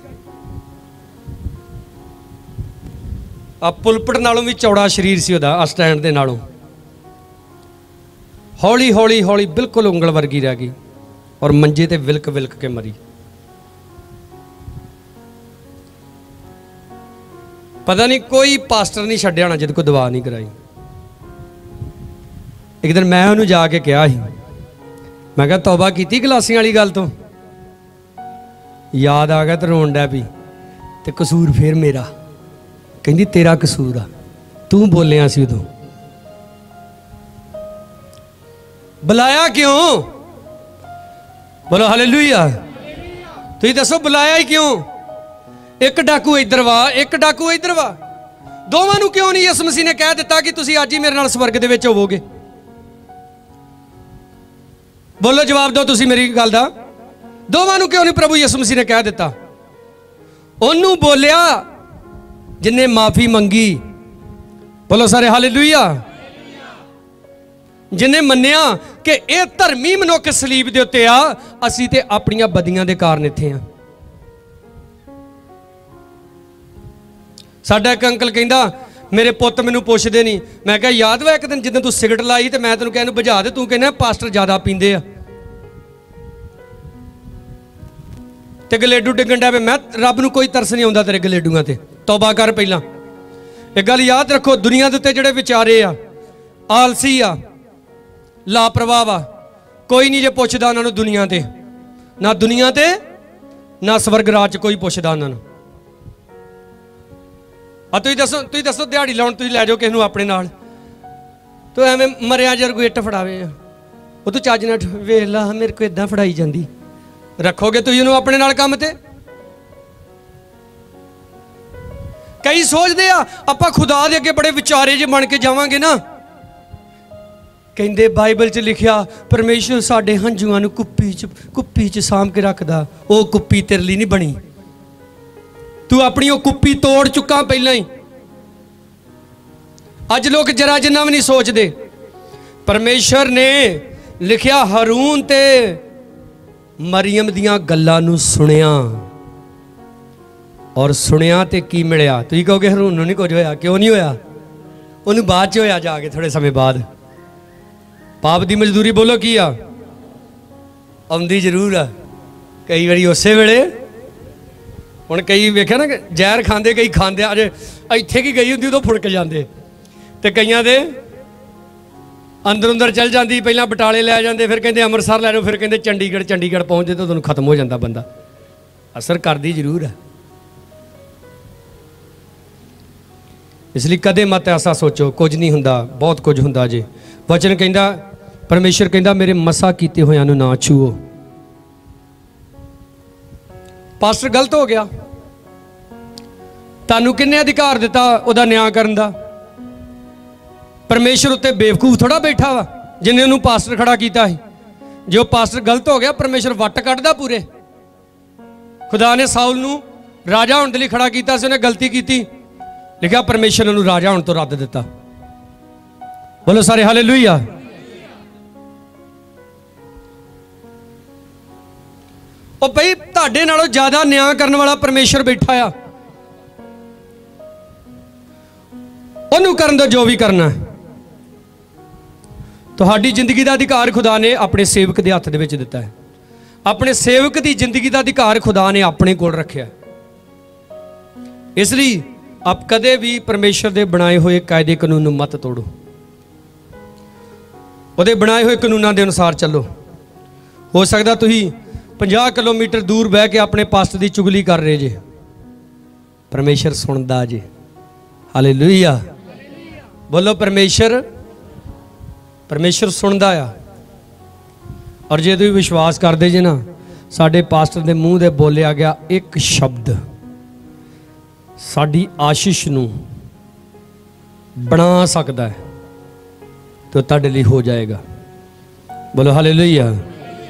ਆ ਪੁਲਪਟ ਨਾਲੋਂ ਵੀ ਚੌੜਾ ਸਰੀਰ ਸੀ ਉਹਦਾ, ਆ ਸਟੈਂਡ ਦੇ ਨਾਲੋਂ। ਹੌਲੀ ਹੌਲੀ ਹੌਲੀ ਬਿਲਕੁਲ ਉਂਗਲ ਵਰਗੀ ਰਹਿ ਗਈ ਔਰ ਮੰਜੇ ਤੇ ਵਿਲਕ ਵਿਲਕ ਕੇ ਮਰੀ। ਪਤਾ ਨਹੀਂ ਕੋਈ ਪਾਸਟਰ ਨਹੀਂ ਛੱਡਿਆ ਹੋਣਾ ਜਿਹਦੇ ਕੋਲ ਦਵਾ ਨਹੀਂ ਕਰਾਈ। ਇੱਕ ਦਿਨ ਮੈਂ ਉਹਨੂੰ ਜਾ ਕੇ ਕਿਹਾ ਸੀ, ਮੈਂ ਕਿਹਾ ਤੌਬਾ ਕੀਤੀ ਗਲਾਸੀਆਂ ਵਾਲੀ ਗੱਲ ਤੋਂ? ਯਾਦ ਆ ਗਿਆ ਤੇ ਰੋਣ ਡੈ ਪਈ ਤੇ ਕਸੂਰ ਫੇਰ ਮੇਰਾ। ਕਹਿੰਦੀ ਤੇਰਾ ਕਸੂਰ ਆ, ਤੂੰ ਬੋਲਿਆ ਸੀ ਉਦੋਂ। ਬੁਲਾਇਆ ਕਿਉਂ? ਬੋਲੋ ਹਾਲੇਲੂਇਆ। ਤੁਸੀਂ ਦੱਸੋ ਬੁਲਾਇਆ ਹੀ ਕਿਉਂ? ਇੱਕ ਡਾਕੂ ਇੱਧਰ ਵਾ, ਇੱਕ ਡਾਕੂ ਇੱਧਰ ਵਾ, ਦੋਵਾਂ ਨੂੰ ਕਿਉਂ ਨਹੀਂ ਯਿਸੂ ਮਸੀਹ ਨੇ ਕਹਿ ਦਿੱਤਾ ਕਿ ਤੁਸੀਂ ਅੱਜ ਹੀ ਮੇਰੇ ਨਾਲ ਸਵਰਗ ਦੇ ਵਿੱਚ ਹੋਵੋਗੇ? ਬੋਲੋ ਜਵਾਬ ਦਿਓ ਤੁਸੀਂ ਮੇਰੀ ਗੱਲ ਦਾ। ਦੋਵਾਂ ਨੂੰ ਕਿਉਂ ਨਹੀਂ ਪ੍ਰਭੂ ਯਿਸੂ ਮਸੀਹ ਨੇ ਕਹਿ ਦਿੱਤਾ? ਉਹਨੂੰ ਬੋਲਿਆ ਜਿੰਨੇ ਮਾਫੀ ਮੰਗੀ। ਬੋਲੋ ਸਾਰੇ ਹਾਲੇਲੂਇਆ। ਜਿੰਨੇ ਮੰਨਿਆ ਕਿ ਇਹ ਧਰਮੀ ਮਨੁੱਖ ਸਲੀਬ ਦੇ ਉੱਤੇ ਆ, ਅਸੀਂ ਤੇ ਆਪਣੀਆਂ ਬਦੀਆਂ ਦੇ ਕਾਰਨ ਇੱਥੇ ਆ। ਸਾਡਾ ਇੱਕ ਅੰਕਲ ਕਹਿੰਦਾ ਮੇਰੇ ਪੁੱਤ ਮੈਨੂੰ ਪੁੱਛਦੇ ਨਹੀਂ। ਮੈਂ ਕਿਹਾ ਯਾਦ ਵਾ ਇੱਕ ਦਿਨ ਜਦੋਂ ਤੂੰ ਸਿਗਰਟ ਲਾਈ ਤੇ ਮੈਂ ਤੈਨੂੰ ਕਿਹਾ ਇਹਨੂੰ ਬੁਝਾ ਦੇ, ਤੂੰ ਕਹਿੰਦਾ ਪਾਸਟਰ ਜ਼ਿਆਦਾ ਪੀਂਦੇ ਆ ਤੇ ਗਲੇਡੂ ਡਿੱਗਣ ਡਿਆ ਪਿਆ। ਮੈਂ ਰੱਬ ਨੂੰ ਕੋਈ ਤਰਸ ਨਹੀਂ ਆਉਂਦਾ ਤੇਰੇ ਗਲੇਡੂਆਂ ਤੇ, ਤੌਬਾ ਕਰ ਪਹਿਲਾਂ। ਇਹ ਗੱਲ ਯਾਦ ਰੱਖੋ, ਦੁਨੀਆ ਦੇ ਉੱਤੇ ਜਿਹੜੇ ਵਿਚਾਰੇ ਆ, ਆਲਸੀ ਆ, ਲਾਪਰਵਾਹ ਵਾ, ਕੋਈ ਨਹੀਂ ਜੇ ਪੁੱਛਦਾ ਉਹਨਾਂ ਨੂੰ ਦੁਨੀਆ ਤੇ, ਨਾ ਦੁਨੀਆ ਤੇ ਨਾ ਸਵਰਗ ਰਾਜ 'ਚ ਕੋਈ ਪੁੱਛਦਾ ਉਹਨਾਂ ਨੂੰ। ਆ ਤੁਸੀਂ ਦੱਸੋ ਦਿਹਾੜੀ ਲਾਉਣ ਤੁਸੀਂ ਲੈ ਜਾਓ ਕਿਸੇ ਨੂੰ ਆਪਣੇ ਨਾਲ, ਤੂੰ ਐਵੇਂ ਮਰਿਆ ਜਰਗੂ ਇੱਟ ਫੜਾਵੇ, ਉਹ ਤੂੰ ਚੱਜ ਨਾਲ ਵੇਖ ਲਾ ਮੇਰੇ ਕੋਲ ਇਦਾਂ ਫੜਾਈ ਜਾਂਦੀ। ਰੱਖੋਗੇ ਤੁਸੀਂ ਉਹਨੂੰ ਆਪਣੇ ਨਾਲ ਕੰਮ ਤੇ? ਕਈ ਸੋਚਦੇ ਆ ਆਪਾਂ ਖੁਦਾ ਦੇ ਅੱਗੇ ਬੜੇ ਵਿਚਾਰੇ ਜੇ ਬਣ ਕੇ ਜਾਵਾਂਗੇ ਨਾ, ਕਹਿੰਦੇ ਬਾਈਬਲ 'ਚ ਲਿਖਿਆ ਪਰਮੇਸ਼ਰ ਸਾਡੇ ਹੰਝੂਆਂ ਨੂੰ ਕੁੱਪੀ 'ਚ ਸਾਂਭ ਕੇ ਰੱਖਦਾ। ਉਹ ਕੁੱਪੀ ਤੇਰੇ ਲਈ ਨਹੀਂ ਬਣੀ। ਤੂੰ ਆਪਣੀ ਉਹ ਕੁੱਪੀ ਤੋੜ ਚੁੱਕਾ ਪਹਿਲਾਂ ਹੀ। ਅੱਜ ਲੋਕ ਜਰਾ ਜਿੰਨਾ ਵੀ ਨਹੀਂ ਸੋਚਦੇ। ਪਰਮੇਸ਼ਰ ਨੇ ਲਿਖਿਆ ਹਾਰੂਨ ਤੇ ਮਰੀਮ ਦੀਆਂ ਗੱਲਾਂ ਨੂੰ ਸੁਣਿਆ, ਔਰ ਸੁਣਿਆ ਤੇ ਕੀ ਮਿਲਿਆ? ਤੁਸੀਂ ਕਹੋਗੇ ਹਾਰੂਨ ਨੂੰ ਨਹੀਂ ਕੁਝ ਹੋਇਆ। ਕਿਉਂ ਨਹੀਂ ਹੋਇਆ? ਉਹਨੂੰ ਬਾਅਦ 'ਚ ਹੋਇਆ, ਜਾ ਕੇ ਥੋੜੇ ਸਮੇਂ ਬਾਅਦ। ਪਾਪ ਦੀ ਮਜ਼ਦੂਰੀ ਬੋਲੋ ਕੀ ਆ? ਆਉਂਦੀ ਜ਼ਰੂਰ ਆ, ਕਈ ਵਾਰੀ ਉਸੇ ਵੇਲੇ। ਹੁਣ ਕਈ ਵੇਖਿਆ ਨਾ ਜ਼ਹਿਰ ਖਾਂਦੇ, ਕਈ ਖਾਂਦੇ ਅਜੇ ਇੱਥੇ ਕੀ ਗਈ ਹੁੰਦੀ ਉਦੋਂ ਫੁੜਕ ਜਾਂਦੇ, ਤੇ ਕਈਆਂ ਦੇ ਅੰਦਰ ਅੰਦਰ ਚੱਲ ਜਾਂਦੀ। ਪਹਿਲਾਂ ਬਟਾਲੇ ਲੈ ਜਾਂਦੇ, ਫਿਰ ਕਹਿੰਦੇ ਅੰਮ੍ਰਿਤਸਰ ਲੈ ਜਾਓ, ਫਿਰ ਕਹਿੰਦੇ ਚੰਡੀਗੜ੍ਹ ਪਹੁੰਚਦੇ ਤਾਂ ਤੁਹਾਨੂੰ ਖਤਮ ਹੋ ਜਾਂਦਾ ਬੰਦਾ। ਅਸਰ ਕਰਦੀ ਜ਼ਰੂਰ ਹੈ। ਇਸ ਲਈ ਕਦੇ ਮਤ ਐਸਾ ਸੋਚੋ ਕੁਝ ਨਹੀਂ ਹੁੰਦਾ, ਬਹੁਤ ਕੁਝ ਹੁੰਦਾ ਜੇ। ਵਚਨ ਕਹਿੰਦਾ, ਪਰਮੇਸ਼ਰ ਕਹਿੰਦਾ ਮੇਰੇ ਮਸਾ ਕੀਤੇ ਹੋਇਆਂ ਨੂੰ ਨਾ ਛੂਓ। ਪਾਸਟਰ ਗਲਤ ਹੋ ਗਿਆ, ਤੁਹਾਨੂੰ ਕਿੰਨੇ ਅਧਿਕਾਰ ਦਿੱਤਾ ਉਹਦਾ ਨਿਆਂ ਕਰਨ ਦਾ? ਪਰਮੇਸ਼ਰ ਉੱਤੇ ਬੇਵਕੂਫ ਥੋੜਾ ਬੈਠਾ ਵਾ ਜਿੰਨੇ ਉਹਨੂੰ ਪਾਸਟਰ ਖੜਾ ਕੀਤਾ ਸੀ। ਜੇ ਉਹ ਪਾਸਟਰ ਗਲਤ ਹੋ ਗਿਆ, ਪਰਮੇਸ਼ਰ ਵੱਟ ਕੱਢਦਾ ਪੂਰੇ। ਖੁਦਾ ਨੇ ਸਾਊਲ ਨੂੰ ਰਾਜਾ ਹੋਣ ਦੇ ਲਈ ਖੜਾ ਕੀਤਾ ਸੀ, ਉਹਨੇ ਗਲਤੀ ਕੀਤੀ, ਲਿਖਿਆ ਪਰਮੇਸ਼ਰ ਉਹਨੂੰ ਰਾਜਾ ਹੋਣ ਤੋਂ ਰੱਦ ਦਿੱਤਾ। ਬੋਲੋ ਸਾਰੇ ਹਾਲੇਲੂਇਆ। ਉਹ ਭਈ ਤੁਹਾਡੇ ਨਾਲੋਂ ਜ਼ਿਆਦਾ ਨਿਆਂ ਕਰਨ ਵਾਲਾ ਪਰਮੇਸ਼ਰ ਬੈਠਾ ਆ, ਉਹਨੂੰ ਕਰਨ ਦਾ ਜੋ ਵੀ ਕਰਨਾ। ਤੁਹਾਡੀ ਜ਼ਿੰਦਗੀ ਦਾ ਅਧਿਕਾਰ ਖੁਦਾ ਨੇ ਆਪਣੇ ਸੇਵਕ ਦੇ ਹੱਥ ਦੇ ਵਿੱਚ ਦਿੱਤਾ ਹੈ। ਆਪਣੇ ਸੇਵਕ ਦੀ ਜ਼ਿੰਦਗੀ ਦਾ ਅਧਿਕਾਰ ਖੁਦਾ ਨੇ ਆਪਣੇ ਕੋਲ ਰੱਖਿਆ। ਇਸ ਲਈ ਆਪ ਕਦੇ ਵੀ ਪਰਮੇਸ਼ਰ ਦੇ ਬਣਾਏ ਹੋਏ ਕਾਇਦੇ ਕਾਨੂੰਨ ਨੂੰ ਮਤ ਤੋੜੋ, ਉਹਦੇ ਬਣਾਏ ਹੋਏ ਕਾਨੂੰਨਾਂ ਦੇ ਅਨੁਸਾਰ ਚੱਲੋ। ਹੋ ਸਕਦਾ ਤੁਸੀਂ 50 ਕਿਲੋਮੀਟਰ ਦੂਰ ਬਹਿ ਕੇ ਆਪਣੇ ਪਾਸਟ ਦੀ ਚੁਗਲੀ ਕਰ ਰਹੇ ਜੇ, ਪਰਮੇਸ਼ਰ ਸੁਣਦਾ ਜੇ। ਹਾਲੇਲੂਇਆ। ਬੋਲੋ ਪਰਮੇਸ਼ਰ ਸੁਣਦਾ ਆ। ਔਰ ਜੇ ਤੁਸੀਂ ਵਿਸ਼ਵਾਸ ਕਰਦੇ ਜੇ ਨਾ, ਸਾਡੇ ਪਾਸਟਰ ਦੇ ਮੂੰਹ ਦੇ ਬੋਲਿਆ ਗਿਆ ਇੱਕ ਸ਼ਬਦ ਸਾਡੀ ਆਸ਼ੀਸ਼ ਨੂੰ ਬਣਾ ਸਕਦਾ ਹੈ, ਤਾਂ ਤੁਹਾਡੇ ਲਈ ਹੋ ਜਾਏਗਾ। ਬੋਲੋ ਹਾਲੇਲੂਇਆ।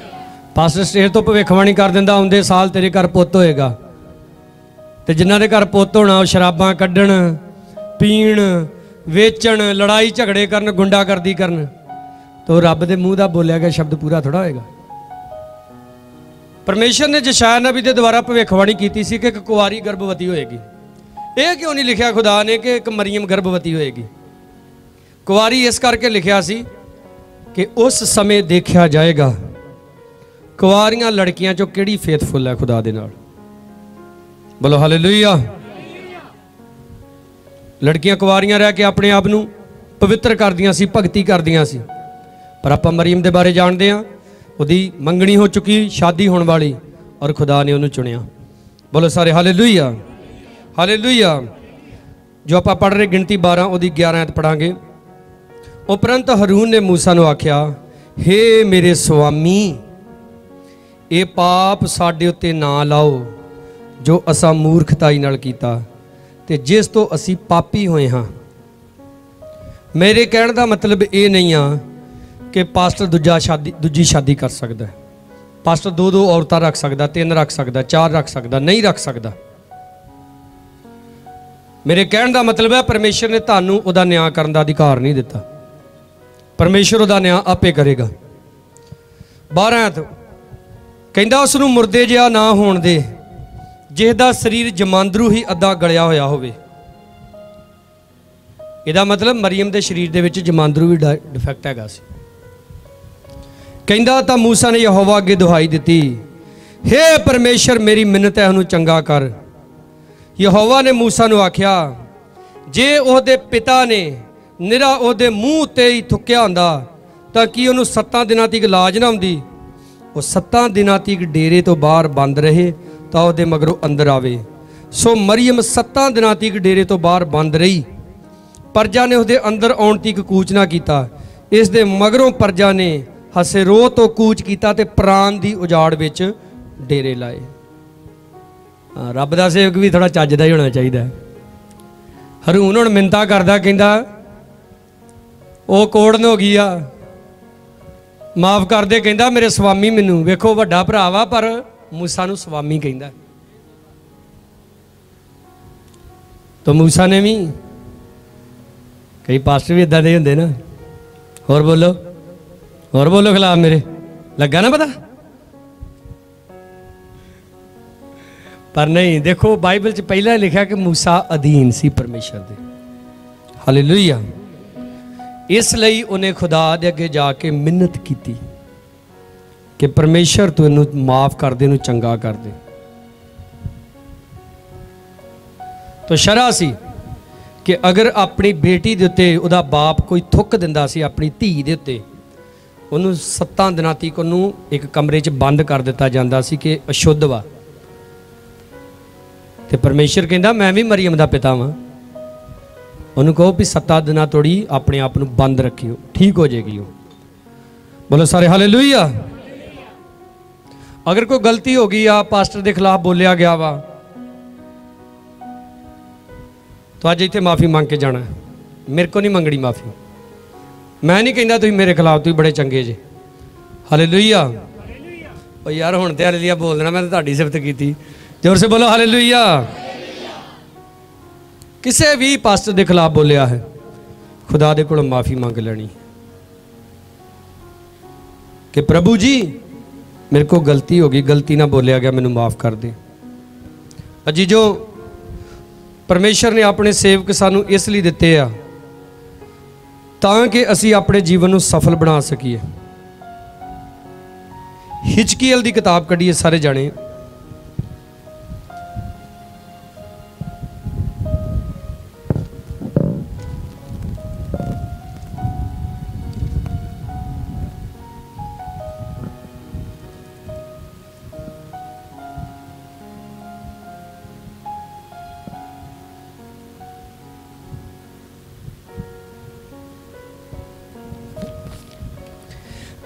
ਪਾਸਟਰ ਸਟੇਜ ਤੋਂ ਭਵਿੱਖਬਾਣੀ ਕਰ ਦਿੰਦਾ, ਆਉਂਦੇ ਸਾਲ ਤੇਰੇ ਘਰ ਪੁੱਤ ਹੋਏਗਾ। ਤੇ ਜਿਨ੍ਹਾਂ ਦੇ ਘਰ ਪੁੱਤ ਹੋਣਾ ਉਹ ਸ਼ਰਾਬਾਂ ਕੱਢਣ, ਪੀਣ, ਵੇਚਣ, ਲੜਾਈ ਝਗੜੇ ਕਰਨ, ਗੁੰਡਾਗਰਦੀ ਕਰਨ, ਤਾਂ ਰੱਬ ਦੇ ਮੂੰਹ ਦਾ ਬੋਲਿਆ ਗਿਆ ਸ਼ਬਦ ਪੂਰਾ ਥੋੜਾ ਹੋਏਗਾ। ਪਰਮੇਸ਼ਰ ਨੇ ਯਸ਼ਾਇਆ ਨਬੀ ਦੇ ਦੁਆਰਾ ਭਵਿੱਖਬਾਣੀ ਕੀਤੀ ਸੀ ਕਿ ਇੱਕ ਕੁਆਰੀ ਗਰਭਵਤੀ ਹੋਏਗੀ। ਇਹ ਕਿਉਂ ਨਹੀਂ ਲਿਖਿਆ ਖੁਦਾ ਨੇ ਕਿ ਇੱਕ ਮਰੀਮ ਗਰਭਵਤੀ ਹੋਏਗੀ? ਕੁਆਰੀ ਇਸ ਕਰਕੇ ਲਿਖਿਆ ਸੀ ਕਿ ਉਸ ਸਮੇਂ ਦੇਖਿਆ ਜਾਏਗਾ ਕੁਆਰੀਆਂ ਲੜਕੀਆਂ ਚੋਂ ਕਿਹੜੀ ਫੇਥਫੁਲ ਹੈ ਖੁਦਾ ਦੇ ਨਾਲ। ਬੋਲੋ ਹਾਲੇਲੂਇਆ। ਲੜਕੀਆਂ ਕੁਆਰੀਆਂ ਰਹਿ ਕੇ ਆਪਣੇ ਆਪ ਨੂੰ ਪਵਿੱਤਰ ਕਰਦੀਆਂ ਸੀ, ਭਗਤੀ ਕਰਦੀਆਂ ਸੀ। ਪਰ ਆਪਾਂ ਮਰੀਮ ਦੇ ਬਾਰੇ ਜਾਣਦੇ ਹਾਂ, ਉਹਦੀ ਮੰਗਣੀ ਹੋ ਚੁੱਕੀ, ਸ਼ਾਦੀ ਹੋਣ ਵਾਲੀ, ਔਰ ਖੁਦਾ ਨੇ ਉਹਨੂੰ ਚੁਣਿਆ। ਬੋਲੋ ਸਾਰੇ ਹਾਲੇਲੂਇਆ। ਹਾਲੇਲੂਇਆ। ਜੋ ਆਪਾਂ ਪੜ੍ਹ ਰਹੇ ਗਿਣਤੀ 12 ਉਹਦੀ 11 ਆਇਤ ਪੜਾਂਗੇ। ਉਪਰੰਤ ਹਾਰੂਨ ਨੇ ਮੂਸਾ ਨੂੰ ਆਖਿਆ, ਹੇ ਮੇਰੇ ਸੁਆਮੀ, ਇਹ ਪਾਪ ਸਾਡੇ ਉੱਤੇ ਨਾ ਲਾਓ ਜੋ ਅਸਾਂ ਮੂਰਖਤਾਈ ਨਾਲ ਕੀਤਾ ਤੇ ਜਿਸ ਤੋਂ ਅਸੀਂ ਪਾਪੀ ਹੋਏ ਹਾਂ। ਮੇਰੇ ਕਹਿਣ ਦਾ ਮਤਲਬ ਇਹ ਨਹੀਂ ਆ ਕਿ ਪਾਸਟਰ ਦੂਜੀ ਸ਼ਾਦੀ ਕਰ ਸਕਦਾ। ਪਾਸਟਰ 2 ਔਰਤਾਂ ਰੱਖ ਸਕਦਾ, 3 ਰੱਖ ਸਕਦਾ, 4 ਰੱਖ ਸਕਦਾ, ਨਹੀਂ ਰੱਖ ਸਕਦਾ। ਮੇਰੇ ਕਹਿਣ ਦਾ ਮਤਲਬ ਹੈ ਪਰਮੇਸ਼ਰ ਨੇ ਤੁਹਾਨੂੰ ਉਹਦਾ ਨਿਆਂ ਕਰਨ ਦਾ ਅਧਿਕਾਰ ਨਹੀਂ ਦਿੱਤਾ। ਪਰਮੇਸ਼ਰ ਉਹਦਾ ਨਿਆਂ ਆਪੇ ਕਰੇਗਾ। 12 ਕਹਿੰਦਾ ਉਸ ਨੂੰ ਮੁਰਦੇ ਜਿਹਾ ਨਾ ਹੋਣ ਦੇ ਜਿਸ ਦਾ ਸਰੀਰ ਜਮਾਂਦਰੂ ਹੀ ਅੱਧਾ ਗਲਿਆ ਹੋਇਆ ਹੋਵੇ। ਇਹਦਾ ਮਤਲਬ ਮਰੀਮ ਦੇ ਸਰੀਰ ਦੇ ਵਿੱਚ ਜਮਾਂਦਰੂ ਵੀ ਡਿਫੈਕਟ ਹੈਗਾ ਸੀ। ਕਹਿੰਦਾ ਤਾਂ ਮੂਸਾ ਨੇ ਯਹੋਵਾ ਅੱਗੇ ਦੁਹਾਈ ਦਿੱਤੀ, ਹੇ ਪਰਮੇਸ਼ਰ ਮੇਰੀ ਮਿੰਨਤ ਹੈ ਉਹਨੂੰ ਚੰਗਾ ਕਰ। ਯਹੋਵਾ ਨੇ ਮੂਸਾ ਨੂੰ ਆਖਿਆ, ਜੇ ਉਹਦੇ ਪਿਤਾ ਨੇ ਨਿਰਾ ਉਹਦੇ ਮੂੰਹ ਉੱਤੇ ਹੀ ਥੁੱਕਿਆ ਹੁੰਦਾ ਤਾਂ ਕੀ ਉਹਨੂੰ 7 ਦਿਨਾਂ ਤੱਕ ਲਾਜ ਨਾ ਹੁੰਦੀ? ਉਹ 7 ਦਿਨਾਂ ਤੱਕ ਡੇਰੇ ਤੋਂ ਬਾਹਰ ਬੰਦ ਰਹੇ ਤਾਂ ਉਹਦੇ ਮਗਰੋਂ ਅੰਦਰ ਆਵੇ। ਸੋ ਮਰੀਮ 7 ਦਿਨਾਂ ਤੱਕ ਡੇਰੇ ਤੋਂ ਬਾਹਰ ਬੰਦ ਰਹੀ। ਪਰਜਾ ਨੇ ਉਹਦੇ ਅੰਦਰ ਆਉਣ ਤੱਕ ਕੂਚ ਨਾ ਕੀਤਾ। ਇਸ ਦੇ ਮਗਰੋਂ ਪਰਜਾ ਨੇ ਹਸੇਰੋ ਤੋਂ ਕੂਚ ਕੀਤਾ ਤੇ ਪ੍ਰਾਨ ਦੀ ਉਜਾੜ ਵਿੱਚ ਡੇਰੇ ਲਾਏ। ਰੱਬ ਦਾ ਸੇਵਕ ਵੀ ਥੋੜਾ ਚੱਜ ਦਾ ਹੀ ਹੋਣਾ ਚਾਹੀਦਾ। ਹਾਰੂਨ ਹੁਣ ਮਿੰਨਤਾਂ ਕਰਦਾ, ਕਹਿੰਦਾ ਉਹ ਕੋੜਨ ਹੋ ਗਈ ਆ, माफ कर दे कहंदा मेरे स्वामी मैनू, वेखो वड्डा भरा वा पर मूसा नू स्वामी कहंदा। तो मूसा ने भी, कई पास्टर भी इदां दे हुंदे ना। होर बोलो खिलाफ मेरे, लगा ना पता। पर नहीं, देखो बाइबल च पहला लिखा कि मूसा अधीन सी परमेश्वर दे। हालेलुया। इसलिए उन्हें खुदा दे अगे जाके मिन्नत की कि परमेश्वर तू इनू माफ कर दे, इनू चंगा कर दे। तो शरह सी कि अगर अपनी बेटी दे उत्ते उहदा बाप कोई थुक दिंदा सी अपनी धी दे उत्ते, उन्होंने 7 दिनों तक उन्होंने एक कमरे च बंद कर दिता जाता सी कि अशुद्ध वा। तो परमेश्वर कहता मैं भी मरियम का पिता वां, उन्होंने कहो भी 7 दिनों तोड़ी अपने आप को बंद रखियो, ठीक हो जाएगी। बोलो सारे हालेलुया। अगर कोई गलती हो गई आ, पास्टर के खिलाफ बोलिया गया वा, तो अज इत्थे माफ़ी मांग के जाना। मेरे को नहीं मंगनी माफ़ी। मैं नहीं कहना तुम मेरे खिलाफ तुम बड़े चंगे जे। हालेलुया। और यार हुण ते हालेलुया बोलना, मैं तुहाडी सिफत की। जोर से बोलो हालेलुया। किसी भी पास्टर के खिलाफ बोलिया है, खुदा दे कोलों माफ़ी मंग लेनी कि प्रभु जी मेरे को गलती हो गई, गलती ना बोलिया गया, मैनू माफ़ कर दे। अजी जो परमेश्वर ने अपने सेवक सानू इसलिए दिते आ ताकि असी अपने जीवन को सफल बना सकीए। हिजकीएल की किताब कढ़िए सारे जाने।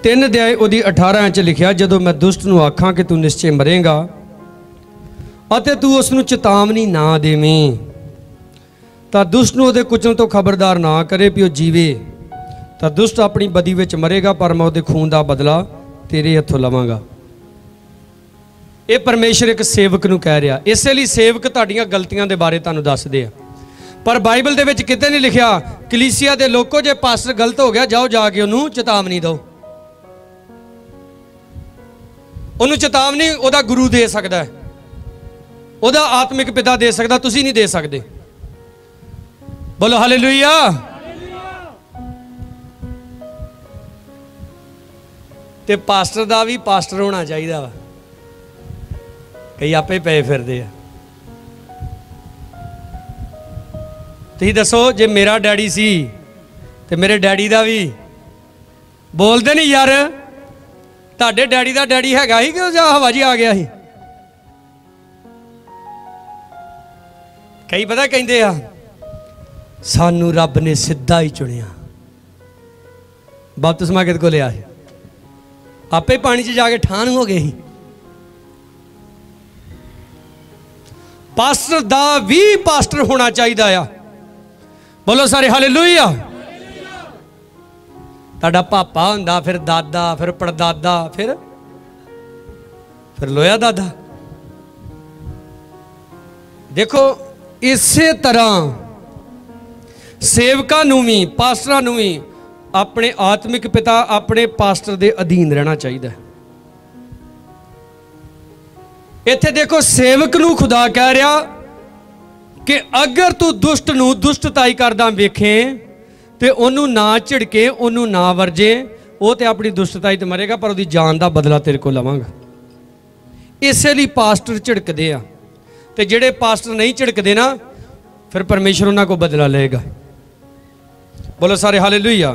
तीन अध्याय उहदी 18 च लिखिया, जदों मैं दुष्ट नूं आखां कि तू निश्चय मरेगा अते तू उसनूं चेतावनी ना देवें, तां दुष्ट नूं उहदे कुचलण तो खबरदार ना करे भी वह जीवे, तां दुष्ट अपनी बदी विच मरेगा, पर मैं उहदे खून का बदला तेरे हत्थों लवांगा। ये परमेश्वर एक सेवक नूं कह रहा। इसलिए सेवक तुहाडीआं गलतियां दे बारे तुहानूं दसदे आ, पर बाइबल दे विच किते नहीं लिखिया कलीसिया दे लोको जे पास्टर गलत हो गया जाओ जाके उहनूं चेतावनी दो। उन्होंने चेतावनी उहदा गुरु दे सकता है, उहदा आत्मिक पिता दे सकता, तुसी नहीं दे सकते। बोलो हालेलुया। ते पास्टर दा भी पास्टर होना चाहिए वा, कई आपे पे फिरदे आ। तुसी दसो जे मेरा डैडी सी ते मेरे डैडी दा भी बोलते नहीं यार ਤੁਹਾਡੇ डैडी का डैडी हैगा ही कि हवा जी आ गया ही। कई पता कहते आ सानू रब ने सीधा ही चुनिया, बपतिस्मा किहदे कोल लिया है, आपे पानी च जाके ठान हो गए ही। पास्टर दा भी पास्टर होना चाहिए आ। बोलो सारे हालेलुया। ताड़ा पापा हुंदा, फिर दादा, फिर पड़दादा, फिर लोया दादा। देखो इसे तरह सेवकां नूं भी पास्टरां नूं भी अपने आत्मिक पिता अपने पास्टर के अधीन रहना चाहिए। इत्थे देखो सेवक नूं खुदा कह रहा कि अगर तू दुष्ट नूं दुष्टताई करदा वेखें तो उन्होंने ना झिड़के, उन्होंने ना वरजे, वो तो अपनी दुष्टताई तो मरेगा पर उसकी जान का बदला तेरे को लवांगा। इसलिए पास्टर झिड़कते आ, तो जेडे पास्टर नहीं झिड़कते ना फिर परमेश्वर उन्होंने को बदला लेगा। बोलो सारे हालेलुया।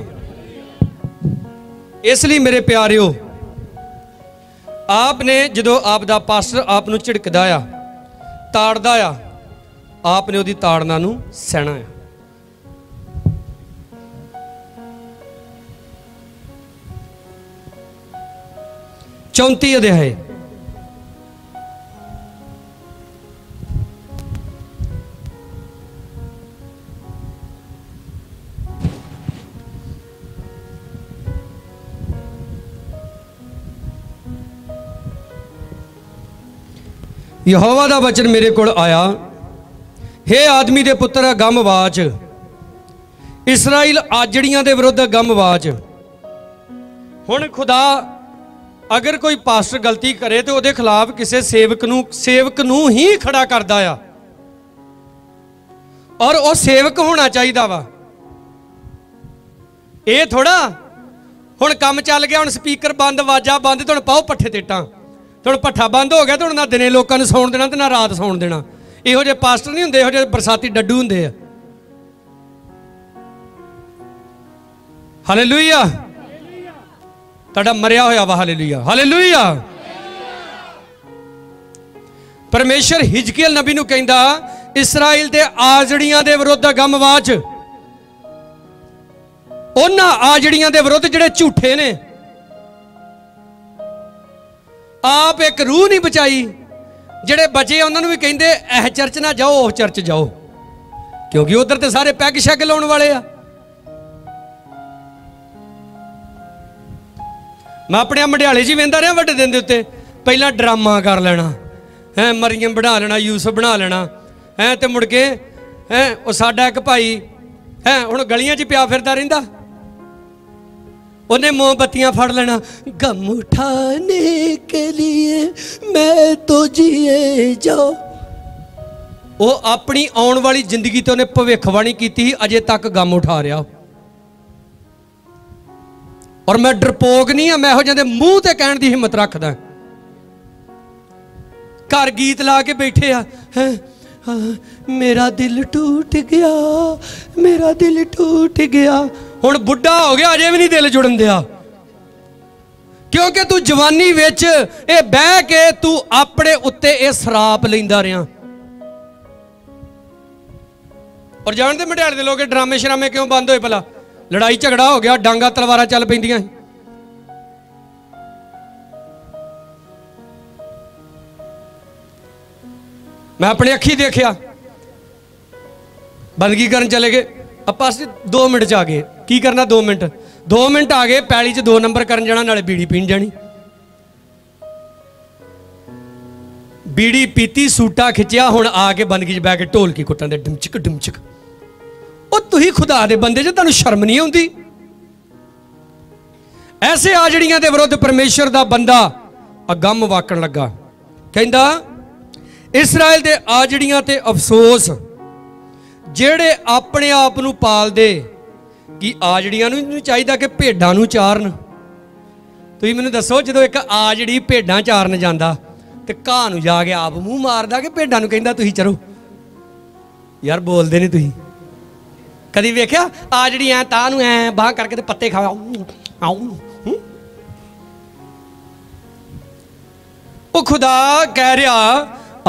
इसलिए मेरे प्यारिओ आपने जो आपदा पास्टर आप झिड़कदा आ ताड़दा आ, आपने उसकी ताड़ना नूं सहना है। 34 अध्याय यहोवा दा वचन मेरे कोल आया, हे आदमी दे पुत्र गमवाच, इसराइल आजड़ियां दे विरुद्ध गमवाच। हुण खुदा अगर कोई पास्टर गलती करे तो उहदे खिलाफ किसी सेवक नूं ही खड़ा करदा आ, और वह सेवक होना चाहिए वा। ये थोड़ा हुण काम चल गया, हुण स्पीकर बंद, आवाजा बंद, तो हुण पाओ पट्ठे ते टां, तो हुण पट्ठा बंद हो गया, तो हुण ना दिने लोकां नूं सौण देना ते ना रात सौण देना। इहो जिहे पास्टर नहीं हुंदे, इहो जिहे बरसाती डड्डू हुंदे आ। हालेलुया, तुहाडा मरिया होया वा। Hallelujah, hallelujah. परमेश्वर हिजकियल नबी नूं कहंदा, इसराइल दे आजड़ियां दे विरुद्ध गमवाच, उन्हां आजड़ियां दे विरुद्ध जिहड़े झूठे ने। आप एक रूह नहीं बचाई, जिहड़े बचे उन्हां नूं भी कहंदे एह चर्च ना जाओ, उस चर्च जाओ, क्योंकि उधर ते सारे पैग शैग लाउण वाले आ। मैं अपने मंडियाले जी वेंदा रहा वड्डे दिन दे उत्ते, पहला ड्रामा कर लेना है, मरियम बना लेना, यूसुफ बना लेना है, तो मुड़ के है वो साडा एक भाई है हुण गलियां च पिया फिरदा रहिंदा, उन्हें मोमबत्तियां फड़ लेना, गम उठाने के लिए मैं तो जिए जाओ। वो अपनी आने वाली जिंदगी तो उन्हें भविष्यवाणी की थी, अजे तक गम उठा रहा। और मैं डरपोक नहीं हाँ, मैं हो जाते मूँह ते कहण दी हिम्मत रखदा। घर गीत ला के बैठे आ, मेरा दिल टूट गया, मेरा दिल टूट गया। हुण बुढ़ा हो गया, अजे भी नहीं दिल जुड़न दिया, क्योंकि तू जवानी विच ए बह के तू अपने उत्ते ए सराप लैंदा रहा। और जानते मंडियाले दे लोग ड्रामे शरामे क्यों बंद होए? भला लड़ाई झगड़ा हो गया, डांगा तलवारां चल पैंदियां। मैं अपनी अखी देखिया, बंदगी करन चले गए, ਆਪਾਂ 2 मिनट च आ गए। की करना 2 मिनट? 2 मिनट आ गए, पैली च 2 नंबर करन जाना, नाले बीड़ी पीन जानी। बीड़ी पीती, सूटा खिंचिया, हुण आके बंदगी च बह के ढोलकी कुट्टन दे डुमचक डुमचक। ਉਹ ਤੁਸੀਂ खुदा दे बंदे जे तुहानू शर्म नहीं आउंदी? ऐसे आजड़ियां दे विरुद्ध परमेश्वर दा बंदा अगम वाकण लगा, कहंदा इसराइल दे आजड़ियां ते अफसोस जेड़े अपने आप नू पाल दे। कि आजड़ियां नू चाहिदा कि भेडां नू चारन? तुसीं मैनूं दसो, जदों एक आजड़ी भेडां चारन जांदा ते घाह नू जाके आप मूँह मारदा कि भेडां नू कहंदा तुसीं चरो? यार बोलदे नहीं तुसीं। कदी वेख्या आजड़ी ऐ तां नू ऐ बाह करके ते पत्ते खाओ आऊ? वो खुदा कह रहा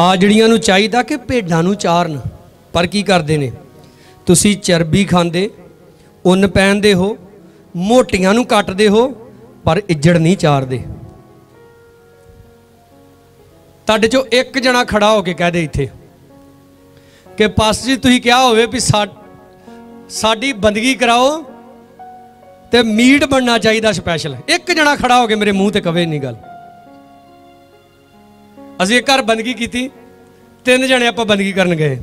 आजड़ियां नू चाहिदा कि भेडां नू चारन, पर की करदे ने? तुसीं चरबी खांदे, उन्न पहनदे हो, मोटियां नू कटदे हो, पर इज्जड़ नहीं चारदे। तुहाडे चों एक जना खड़ा होके कह दे इत्थे कि पास्टर जी तुसीं क्या होवे भी साडी बंदगी कराओ ते मीट बनना चाहिए स्पैशल। एक जना खड़ा हो के मेरे मूँह ते कवे नहीं गल। असीं एक घर बंदगी की, 3 जने आपां बंदगी करन गए,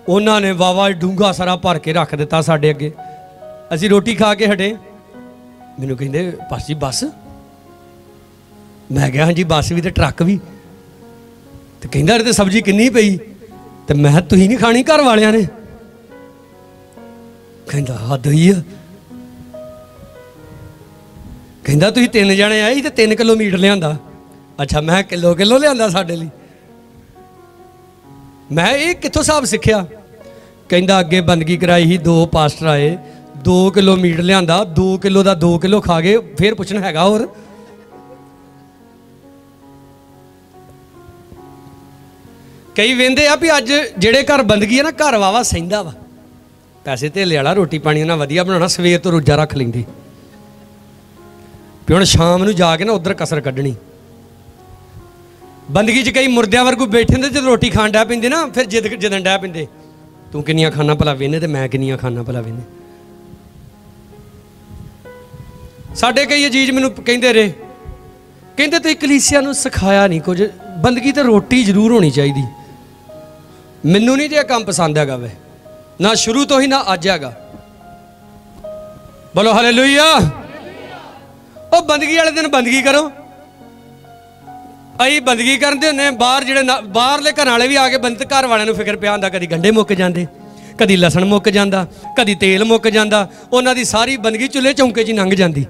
उन्होंने वावा डूंगा सारा भर के रख दिता साडे अगे। असीं रोटी खा के हटे, मैनूं कहिंदे पास जी बस। मैं कहा हाँ जी बस भी तो ट्रक भी। तो कहिंदा इहदे सब्जी किन्नी पई? तो मैं तुसीं नहीं खानी घर वालियां ने? कहिंदा हद होई आ। कहिंदा तुसीं 3 जने आए तो 3 किलो मीट लिआंदा। अच्छा मैं किलो किलो लिआंदा साडे लई? मैं ये कित्थों हिसाब सीखिया? कहिंदा अगे बंदगी कराई ही, 2 पास्टर आए, 2 किलो मीट लिआंदा, 2 किलो का 2 किलो खा गए, फिर पुछना हैगा होर? कई वेंदे आ भी अज जेड़े घर बंदगी है ना, घर वावा सहिंदा वा, पैसे धेले वाला, रोटी पानी उन्हें वधिया बनाना, सवेर तो रोजा रख लेंदी, भी हुण शाम नूं जाके ना उधर कसर कड्ढनी। बंदगी च कई मुर्दियां वर्गू बैठे होंदे, जब रोटी खाण डै पैंदे ना, फिर जिदन डै पैंदे, तू किन्नियां खाना भला वेने ते मैं किन्नियां खाना भला वेने। साडे कई अजीज मैनूं कहिंदे रहे, कहते तुसीं कलीसिया नूं सिखाया नहीं कुछ, बंदगी तो रोटी जरूर होनी चाहिए। मैनू नहीं जो काम पसंद है वे, ना शुरू तो ही ना अज है। बोलो हालेलुया। ओ बंदगी वाले दिन बंदगी करो। अं बंदगी करते होंने, बाहर जो बाहरले घर वाले भी आके बंद घर वालों फिक्र पिया होंदा, कदी गंढे मुक जाते, कदी लसन मुक जाता, कदी तेल मुक जाता, उन्हों की सारी बंदगी चुल्हे चौंके च ही लंघ जाती।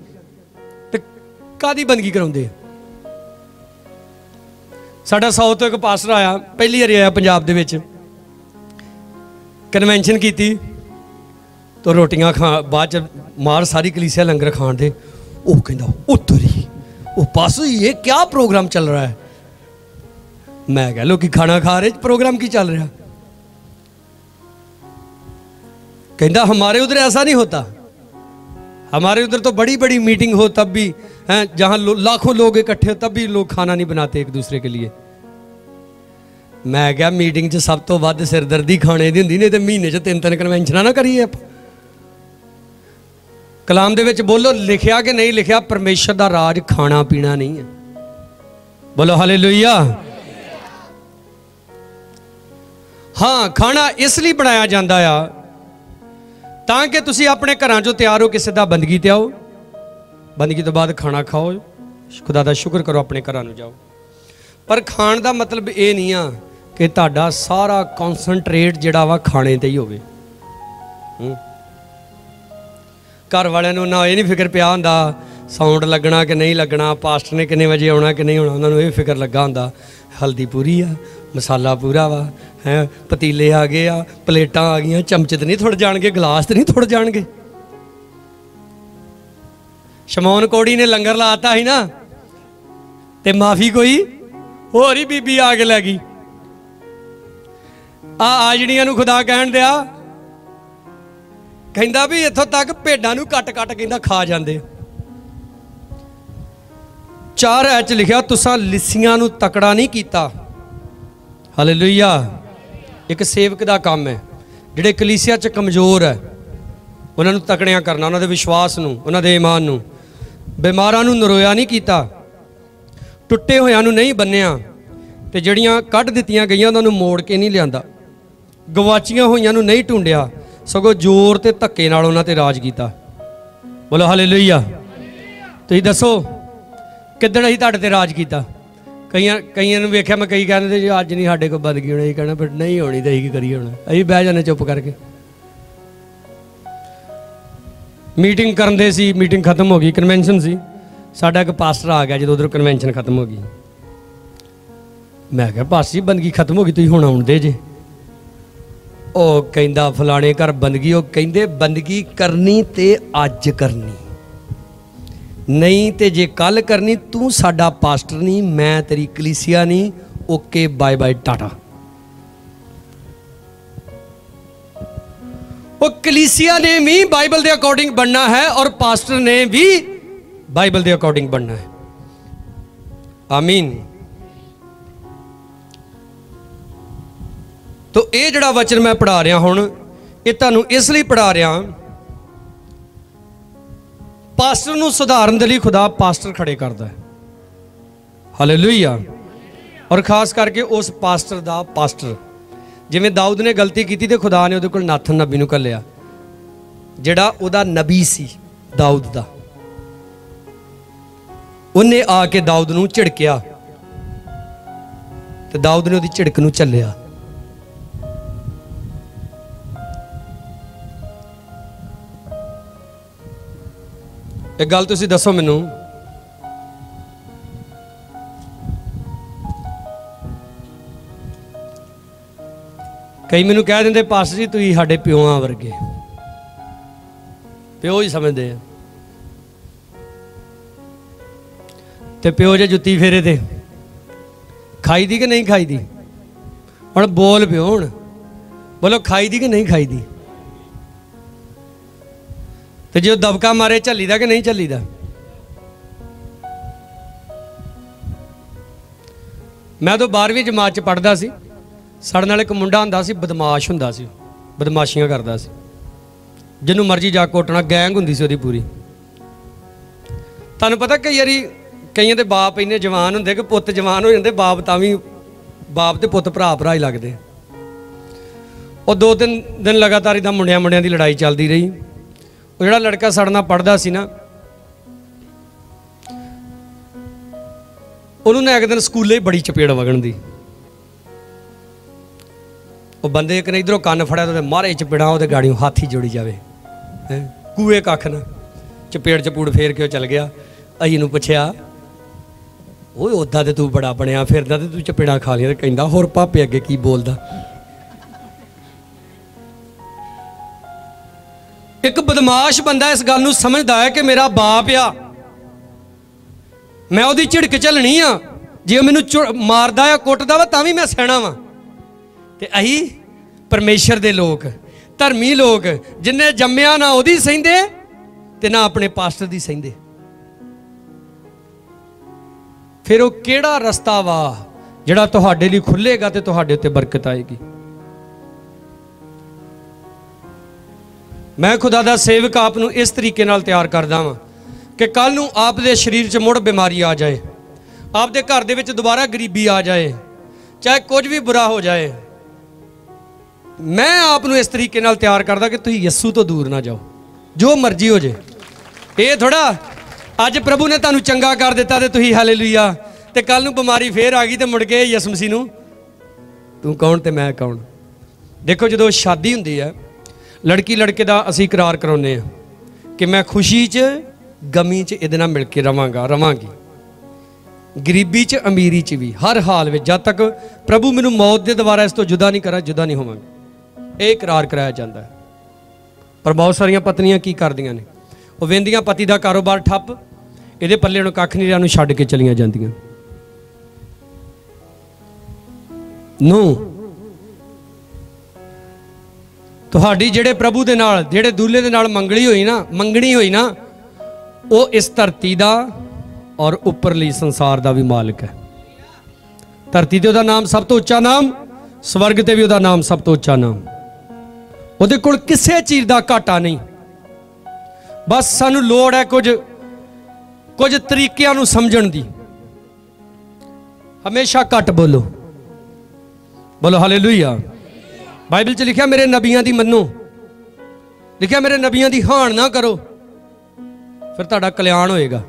तो कादी बंदगी कराउंदे। साडा 100 तो एक पास्टर आया, पहली बारी आया पंजाब दे विच, कन्वेंशन की तो रोटियां खा बाद मार सारी कलीसिया लंगर खाण दे। वो कहंदा उतरी वो पास ये क्या प्रोग्राम चल रहा है। मैं कह लो कि खाना खा रहे, प्रोग्राम की चल रहा। कहता हमारे उधर ऐसा नहीं होता, हमारे उधर तो बड़ी बड़ी मीटिंग हो तब भी हैं, जहां लाखों लोग इकट्ठे हो तब भी लोग खाना नहीं बनाते एक दूसरे के लिए। मैं क्या मीटिंग च सब तो वध सिरदर्दी खाने दी हुंदी, नहीं तो महीने च 3-3 कन्वेंशनां ना करिए। कलाम दे विच बोलो लिखिया कि नहीं लिखिया, परमेश्वर दा राज खाना पीना नहीं है। बोलो हालेलुया। हाँ, खाना इसलिए बनाया जाता है ताकि तुसी अपने घरां चों तैयार हो के सीधा बंदगी ते आओ, बंदगी तो बाद खाना खाओ, खुदा दा शुक्र करो, अपने घरां नूं जाओ। पर खाण दा मतलब ये नहीं आ कि तुहाडा सारा कॉन्सनट्रेट जिहड़ा वा खाने ते ही होवे। घर वालिਆਂ ਨੂੰ ना ये नहीं फिक्र पिया होंदा साउंड लगना कि नहीं लगना, पास्टर ने कितने बजे आना कि नहीं आना, उन्होंने ये फिक्र लगा होंदा हल्दी पूरी आ, मसाला पूरा वा है, पतीले आ गए आ, प्लेटां आ गई, चमचे तो नहीं थुड़ जाणगे, गिलास तो नहीं थुड़ जाणगे। शमौन कोड़ी ने लंगर लाता ही ना, ते माफी कोई होर ही बीबी आ के लै गई। आजड़ियां नूं खुदा कहण दिया, कहंदा भी इत्थों तक भेडां नूं कट कट कहंदा खा जांदे। 4 च लिखिया तुसां लिस्सियां नूं तकड़ा नहीं कीता। हालेलुया। एक सेवक दा काम है, जिहड़े कलीसिया च कमज़ोर है उन्हां नूं तकड़ियां करना, उन्हां दे विश्वास नूं, उन्हां दे ईमान नूं। बीमारां नूं नरोया नहीं कीता, टुੱਟੇ होयां नूं नहीं बन्निया, ते जिहड़ियां कढ दित्तियां गईयां उन्हां नूं मोड़ के नहीं लिआंदा, गवाचियां होईयां नूं नहीं ढूंढिया, सगों जोर ते धक्के नाल उन्हां ते राज कीता। बोलो हालेलुया। तुसीं दसो किदण असीं तुहाडे ते राज कीता। कईयां नूं वेख्या मैं, कई कहंदे जी अज नहीं साडे कोल बंदगी होनी, कहना पर नहीं होनी तो असीं की करिए, हुण असीं बह जाने चुप करके। मीटिंग करन दे सी, मीटिंग खत्म हो गई, कन्वेंशन सी, साडा एक पास्टर आ गया जो उधर कन्वेंशन खत्म हो गई। मैं कहा पास्टर जी बंदगी खत्म हो गई, तुसीं हुण आउण दे जे। ओ कहंदा फलाने घर बंदगी, ओ कहंदे बंदगी करनी ते अज करनी, नहीं ते जे कल करनी तू साडा पास्टर नहीं, मैं तेरी कलीसिया नहीं, ओके बाय बाय टाटा। वो कलीसिया ने भी बाइबल के अकॉर्डिंग बनना है और पास्टर ने भी बाइबल के अकॉर्डिंग बनना है। आमीन। तो ये जड़ा वचन मैं पढ़ा रहा हुण, ये तुहानूं इसलिए पढ़ा रहा, पास्टर नूं सुधारन दे लई खुदा पास्टर खड़े करदा है। हालेलुया। और खास करके उस पास्टर दा पास्टर, जिवें दाऊद ने गलती की तो खुदा ने उहदे कोल नाथन नबी नूं घल्लिया, जिहड़ा उहदा नबी सी दाऊद दा। उन्हें आके दाऊद नूं झिड़किया ते दाऊद ने उहदी झिड़क नूं झल्लिया। एक गल तुसीं दसो मैनूं, कई मैनूं कह देंदे पास्टर जी तुसीं साडे प्योआं वर्गे, प्यो ही समझदे आ, ते प्यो जे जुत्ती फेरे ते खाई दी कि नहीं खाई दी। हुण बोल प्यो, हुण बोलो खाई दी कि नहीं खाई दी। तो जो दबका मारे झली दा कि नहीं झली दा। मैं तो 12वीं जमात च पढ़दा सी, साडे नाल एक मुंडा हुंदा सी, बदमाश हुंदा सी, बदमाशियां करदा सी, जिन्हों मर्जी जा कोटना, गैंग हुंदी सी ओहदी पूरी। तुहानूं पता कई वारी कईयां दे बाप इन्ने जवान हुंदे कि पुत्त जवान हो जाते, बाप तां भी बाप ते पुत्त भरा भरा ही लगदे। और 2-3 दिन लगातार इदां मुंडियां मुंडियां दी लड़ाई चलदी रही। वो जिहड़ा लड़का साडे नाल पढ़दा सी ना, उन्होंने एक दिन स्कूले बड़ी चपेड़ वगण दी। वो बंदे एक ने इधरों कन्न फड़िया तो मारे चपेड़ा, वो गाड़ियों हाथ ही जोड़ी जाए, कूए कख ना चपेड़ चपूड़ फेर के चल गया। असी नूं पुछया, वो उदा तो तू बड़ा बनया फिरदा ते तू चपेड़ा खा लिया। कहंदा होर भापे अगे की बोलदा। एक बदमाश बंदा इस गल नूं समझदा है कि मेरा बाप आ, मैं उहदी झिड़क झलनी आ, जे मैनूं मारदा आ कुटदा वा तां भी मैं सहना वा। ते अही परमेश्वर दे लोग, धर्मी लोग, जिन्हें जम्मिया ना उहदी सहिंदे ते ना अपने पास्टर दी सहिंदे। फिर वो केड़ा रस्ता वा जिहड़ा तुहाडे लई खुलेगा ते तुहाडे उत्ते बरकत आएगी। मैं खुदा दा सेवक आप नूं इस तरीके नाल तैयार करदा वां कि कल नूं आप दे शरीर च मुड़ बीमारी आ जाए, आप दे घर दे विच दोबारा गरीबी आ जाए, चाहे कुछ भी बुरा हो जाए, मैं आप नूं इस तरीके नाल तैयार करदा कि तुसीं यस्सू तो दूर ना जाओ, जो मर्जी हो जाए। ये थोड़ा अज प्रभु ने तुहानूं चंगा कर दिता ते तुसीं हालेलुया, ते कल नूं बीमारी फिर आ गई ते मुड़ के यसू मसीह नूं तू कौन ते मैं कौन। देखो जदों शादी हुंदी है, लड़की लड़के दा असीं करार कराउने आ कि मैं खुशी च गमी च इहदे नाल मिल के रवांगा रवांगी, गरीबी च अमीरी च भी, हर हाल में, जब तक प्रभु मैनूं मौत दे द्वारा इस तो जुदा नहीं करा जुदा नहीं होवांगे। ये करार कराया जाता है। पर बहुत सारियां पत्नियां की करदियां ने, वो वेंदियां पति का कारोबार ठप्प, इहदे पल्ले हुण कख नहीं रहा, छड्ड के चलियां जांदियां। नो तुहाडी जिहड़े प्रभु दे नाल, जिहड़े दूल्हे दे नाल मंगनी होई ना, वो इस धरती दा और उपरली संसार दा भी मालिक है। धरती ते उहदा नाम सब तो उच्चा नाम, स्वर्ग ते भी उहदा नाम सब तो उच्चा नाम। उहदे कोल किसी चीज़ दा घाटा नहीं। बस सानूं लोड़ है कुछ तरीकिਆਂ नूं समझण दी। हमेशा घट बोलो, बोलो हालेलुया। बाइबल च लिखा मेरे नबियां दी मन्नो, लिखा मेरे नबियां दी हाण ना करो, फिर तुहाडा कल्याण होएगा।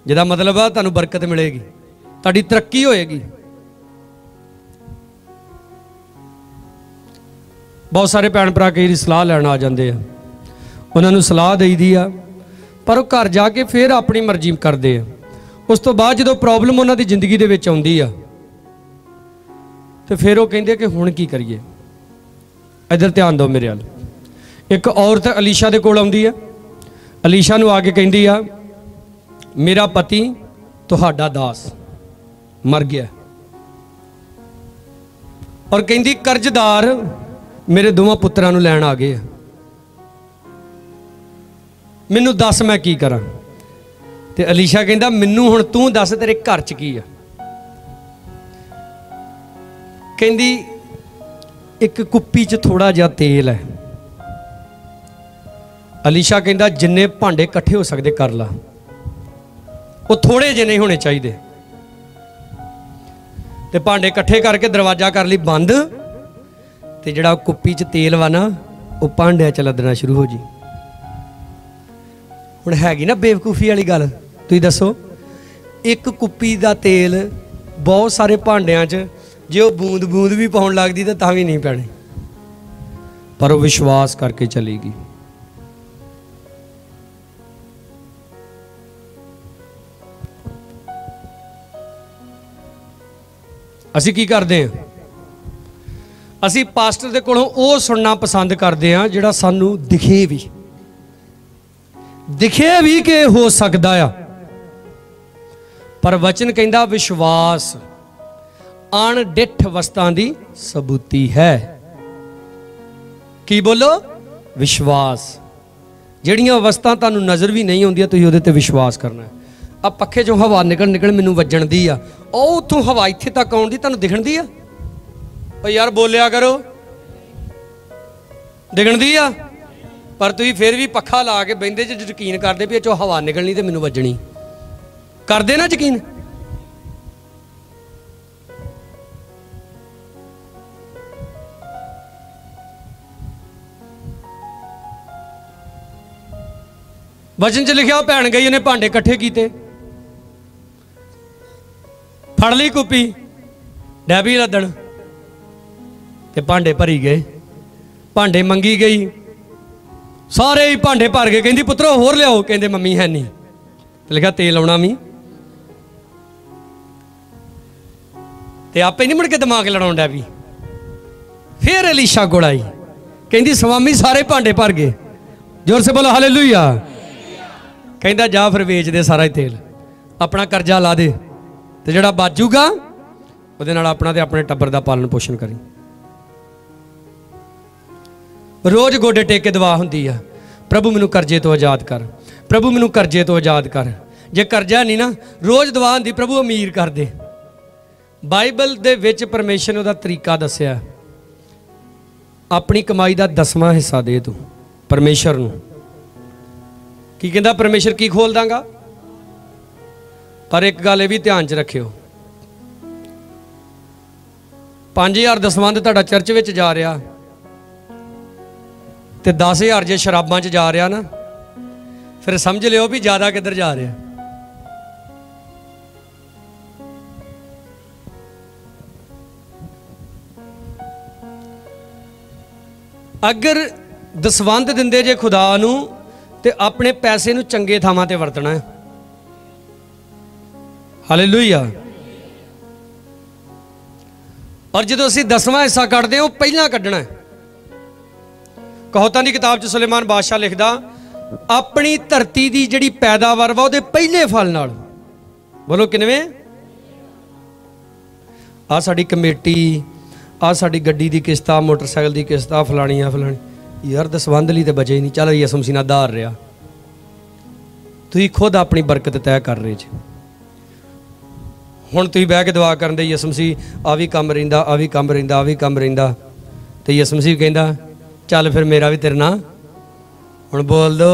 जिहदा मतलब है तुहानूं बरकत मिलेगी, तुहाडी तरक्की होएगी। बहुत सारे भैन भरा कई सलाह लैण आ जाते हैं, उन्होंने सलाह दई दी आ, पर वो घर जाके फिर अपनी मर्जी करते हैं। उस तो बाद जो प्रॉब्लम उन्होंने जिंदगी दे विच आउंदी आ, तो फिर वो कहते कि हुण की करिए। इधर ध्यान दो मेरे वाल। एक औरत अलीशा दे कोल आउंदी है, अलीशा नूं आके कहंदी आ मेरा पति तुहाडा दास मर गया, और कहंदी कर्जदार मेरे दोवां पुत्रां नूं लैण आ गए, मैनू दस मैं की करा। ते अलीशा कहंदा मैनू हुण तू दस तेरे घर च की आ। कहंदी एक कुप्पी च थोड़ा जिहा तेल है। अलीशा कहंदा जिन्ने भांडे इकट्ठे हो सकते कर ला, वो थोड़े जे नहीं होने चाहिए। ते भांडे इकट्ठे करके दरवाजा कर ली बंद, ते जिहड़ा कुप्पी च तेल वा ना वो भांडिया च लदना शुरू हो जी। हुण हैगी ना बेवकूफ़ी वाली गल, तुसीं दसो एक कुप्पी दा तेल बहुत सारे भांडियां च जे वो बूंद बूंद भी पाउण लगदी तो तां भी नहीं पैणी, पर वो विश्वास करके चलेगी। असी की करते हैं, असी पास्टर दे कोलों वो सुनना पसंद करते हैं जिहड़ा सानू दिखे भी कि हो सकता आ। पर वचन कहंदा विश्वास अणडिठ वस्तां दी सबूती है। की बोलो? विश्वास। जिहड़ियां वस्तां तुहानू नज़र भी नहीं आउंदियां तुसीं उहदे ते विश्वास करना है। अब पखे चों हवा निकल मैनू वजण दी आ, ਉਹ ਉੱਥੋਂ हवा इत्थे तक आउण दी तुहानू दिखण दी आ? ओ यार बोलिया करो, दिखण दी आ? पर तुसीं फिर भी पखा ला के बहिंदे जे यकीन करदे भी चो हवा निकलनी ते मैनू वजनी। करदे ना यकीन। वचन च लिखा भैन गई उन्हें भांडे कट्ठे किए, फड़ ली कुप्पी डैबी लदन ते भांडे भरी गए। भांडे मंगी गई, सारे ही भांडे भर गए। कहती पुत्रो होर लियाओ, कहते मम्मी है नहीं। तो लिखा तेल आना मी ते आपे नहीं मुड़ के दिमाग लड़ा डैबी। फिर एलीशा कोल आई, कहती स्वामी सारे भांडे भर गए। जोर से बोलो हालेलुया। कहता जा फिर वेच दे सारा ही तेल, अपना कर्जा ला दे, ते जिहड़ा बाजूगा ਉਹਦੇ ਨਾਲ ਆਪਣਾ ਤੇ ਆਪਣੇ ਟੱਬਰ ਦਾ ਪਾਲਣ ਪੋਸ਼ਣ ਕਰੀ। रोज़ गोडे टेक के दुआ होंदी है, प्रभु मैनू करजे तो आज़ाद कर, प्रभु मैनू करजे तो आज़ाद कर। जे करजा नहीं ना, रोज़ दुआ होंदी प्रभु अमीर कर दे। बाइबल दे विच परमेश्वर ने उहदा तरीका दस्सिया, अपनी कमाई का 10वां हिस्सा दे तू परमेश्वर नू। की कहंदा परमेश्वर की खोल दांगा। पर एक गल ये भी ध्यान च रखियो, 5000 दसवंध तुहाडा चर्च विच जा रहा तो 10,000 जे शराबां च जा रहा ना, फिर समझ लियो भी ज़्यादा किधर जा रहा। अगर दसवंध दिंदे जे खुदा नू ते अपने पैसे नू चंगे थावां ते वरतना है। हालेलुया। और जो असीं 10वां हिस्सा कढ़दे हो पहला कढ़ना है। कहोतां दी किताब च सुलेमान बादशाह लिखदा, अपनी धरती की जिहड़ी पैदावार वा उहदे पहले फल नाल, बोलो किनवें, आ साडी कमेटी, आ साडी गड्डी दी किस्त, आ मोटरसाइकिल दी किस्त, आ फलानी आ फलानी। यार दसवंध लई ते बचे ही नहीं। चल यसु मसीह नाल धार रहा, तुसीं खुद अपनी बरकत तय कर रहे जी। हुण तुसीं बह के दुआ करन दे, यसु मसीह आ भी कम रहिंदा, आ भी कम रहिंदा, आ भी कम रहिंदा, ते यसु मसीह कहंदा चल फिर मेरा भी तेरे ना, हुण बोल दो,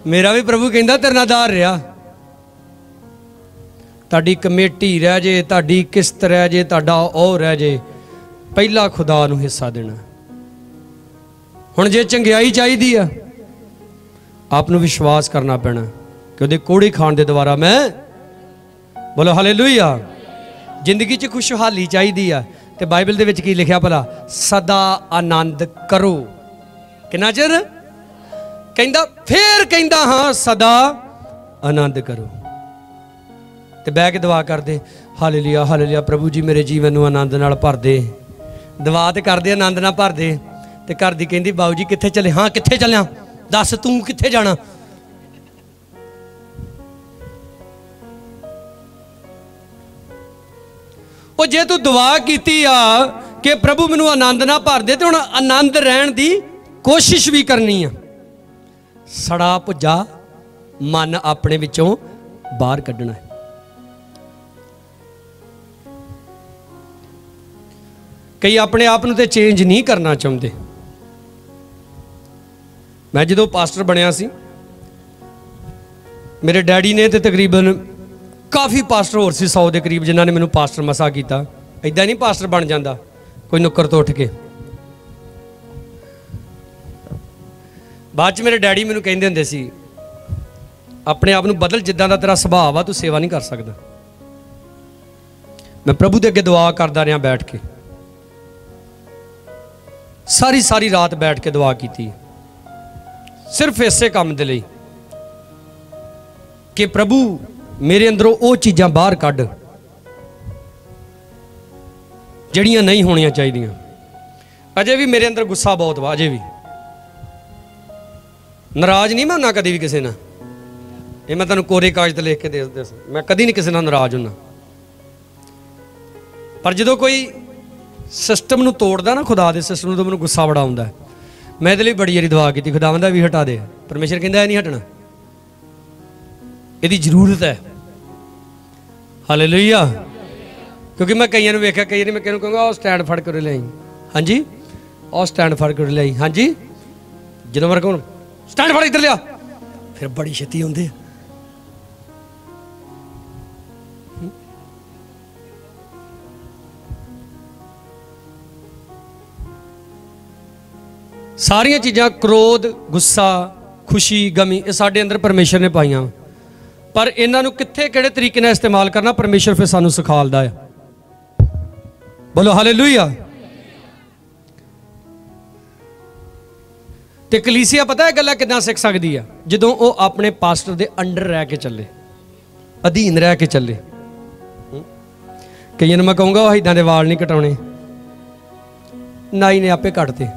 मेरा भी प्रभु कहंदा तेरे नाल धार रहा। तुहाडी कमेटी रह जे, तुहाडी किस्त रह जे, तुहाडा ओह रह जे, पहला खुदा नूं हिस्सा देना। हुण जे चंगियाई चाहिदी आ, आप नूं विश्वास करना पैना कि उहदे कोड़ी खाण दे द्वारा मैं, बोलो हालेलुया। जिंदगी च खुशहाली चाहिदी आ, ते बाइबल दे विच की लिखिया भला, सदा आनंद करो। किन्ना चिर कहंदा, फिर कहंदा हाँ सदा आनंद करो। ते बह के दुआ कर दे, हालेलुया हालेलुया, प्रभु जी मेरे जीवन नूं आनंद नाल भर दे। दुआ ते कर दे, आनंद नाल भर दे। ते घर दी कहंदी बाऊ जी कित्थे चले? हाँ कित्थे चलिया, दस तू कित्थे जाना? ਉਹ जे तू दुआ की कि प्रभु मैनू आनंद ना भर दे, तो हुण आनंद रहन दी कोशिश भी करनी है। सड़ा भुजा मन अपने विचों बाहर कढ़ना है। कई अपने आप नूं ते चेंज नहीं करना चाहते। मैं जो पास्टर बनया सी, मेरे डैडी ने तो तकरीबन काफ़ी पास्टर होर सी 100 के करीब, जिन्होंने मैंने पास्टर मसा किया। इदा नहीं पास्टर बन जाता कोई नुक्कर तो उठ के। बाद मेरे डैडी मैनू कहते होंदे सी, अपने आप नूं बदल, जिद्दां दा तेरा सुभाव आ तू सेवा नहीं कर सकता। मैं प्रभु के अगे दुआ करता रहा बैठ के, सारी सारी रात बैठ के दुआ की, सिर्फ इसे काम दे लई कि प्रभु मेरे अंदरों वो चीज़ां बाहर कढ़ जड़ियां नहीं होनियां चाहिए। अजे भी मेरे अंदर गुस्सा बहुत वा, अजे भी नाराज नहीं मैं होना कभी भी किसी ना। ये मैं तुहानूं कोरे कागज ते लिख के दे, मैं कभी नहीं किसी नाल नाराज होना। पर जो कोई सिस्टम नूं तोड़दा ना, खुदा दे सिस्टम नूं, तो मैनूं गुस्सा बड़ा आउंदा है। मैं इहदे लई बड़ी वारी दुआ की, खुदावंदा भी हटा दे। परमेश्वर कहंदा है नहीं हटना, यदी जरूरत है। हालेलुया। क्योंकि मैं कई वेख्या, कई मैं कहूँ कहूँगा स्टैंड फड़ कर ले आई, हाँ जी और स्टैंड फड़ कर ले आई, हाँ जी। जो मैं कहूँ स्टैंड फड़ इधर लिया, फिर बड़ी छेती आउंदे। ਸਾਰੀਆਂ ਚੀਜ਼ਾਂ क्रोध गुस्सा खुशी गमी ये साडे अंदर परमेश्वर ने पाईयां पर इन्हां नूं कित्थे किहड़े तरीके नाल इस्तेमाल करना परमेश्वर फिर सानूं सिखालदा है। बोलो हालेलुया। ते कलीसिया पता है गल्लां किदां सीख सकदी है जदों वो अपने पास्टर दे अंडर रह के चले अधीन रह के चले। कईयां नूं मैं कहूँगा वो इदां दे वाल नहीं कटाउणे नाई ने आपे कटते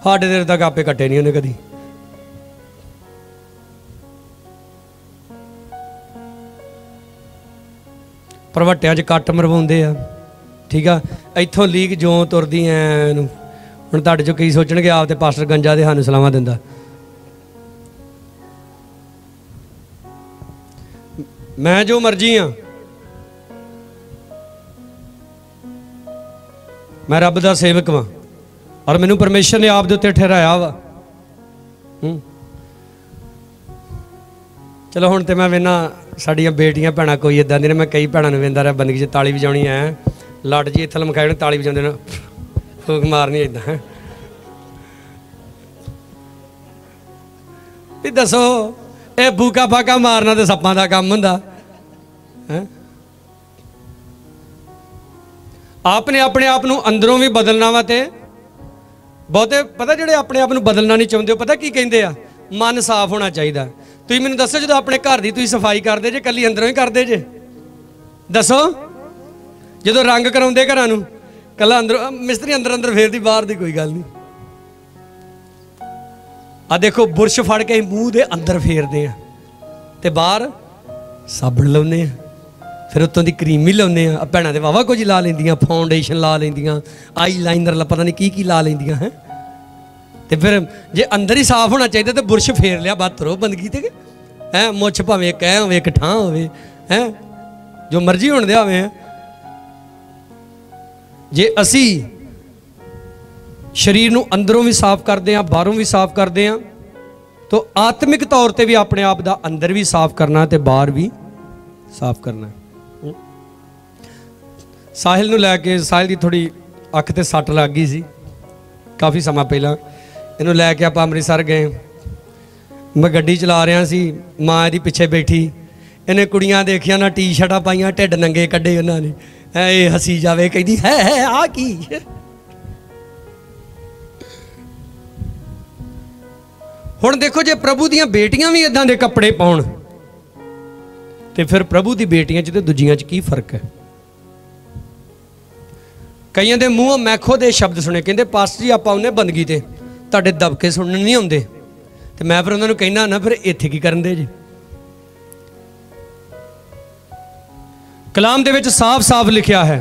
साडे देर तक आपे कटे नहीं उन्हें कदी। प्रवटिया च कट मरवाउंदे आ ठीक है इत्थों लीक जो तुरदी ऐ हुण तुहाडे चों कई सोचणगे आप ते पास्टर गंजा दे सानूं सलाहां दिंदा। मैं जो मर्जी हाँ मैं रब दा सेवक वां और मैनूं परमेश्वर ने आप दे उत्ते ठहराया वा। चलो हुण ते मैं वेना साड़ियां बेटियां भैणां कोई इदां दी ने मैं कई भैणां नूं वेंदा रहा बंदगी च ताली वजाउणी ऐ लट जी इत्थे लमकाए ने ताली वजाउंदे ने फूक मारनी इदां भी दसो ये बूका फाका मारना तो सप्पां दा कम हुंदा है। आपने अपने आप नूं अंदरों भी बदलना वा ते बहुते पता जिहड़े अपने आप नूं बदलना नहीं चाहुंदे पता की कहिंदे आ मन साफ होना चाहिए। तुसीं मैनूं दसो जो अपने घर की तुसीं सफाई करते जे कल्ली अंदरों ही करते जे दसो जो रंग कराउंदे घरां नूं कल्ला अंदरों मिस्त्री अंदर अंदर फेरदी बाहर दी कोई गल नहीं। आ देखो बुरश फड़ के मूँह दे अंदर फेरदे आ ते बाहर साबण लाउने आ फिर उत्तों दी क्रीम भी लाउने आ भैणां ते वावा कुछ ला लैंदियां फाउंडेशन ला लैंदियां आई लाइनर पता नहीं की ला लैंदियां हैं ते फिर जे अंदर ही साफ होना चाहिए तो बुरश फेर लिया बात रो बंदगी ते है मुछ भावें एक ऐ होवे एक ठां होवे है जो मर्जी होण दिया होवे। जे असी शरीर नूं अंदरों भी साफ करते हैं बाहरों भी साफ करते हैं तो आत्मिक तौर पर भी अपने आप दा अंदर भी साफ करना ते बाहर भी साफ करना। साहिल नूं लैके साहिल की थोड़ी अख ते सट लग गई सी काफ़ी समा पहला इन्हूं लैके आप अमृतसर गए मैं गड्डी चला रहा सी माँ दी पिछे बैठी इन्हें कुड़ियां देखिया ना टी शर्टा पाइया ढिड नंगे कड्ढे उन्होंने ये हसी जावे कहती है आ की हुण देखो जे प्रभु दियां बेटियां भी इदां दे कपड़े पाउण ते फिर प्रभु दी बेटियां च ते दूजियां च की फर्क है। कईयां दे मूँहों मैं खुद शब्द सुने कहते पास्टर जी आप आउने बंदगी ते तुहाडे दबके सुनने नहीं आउंदे ते मैं फिर उन्होंने कहना ना फिर इत्थे की करन दे जी। कलाम दे विच साफ साफ लिखिया है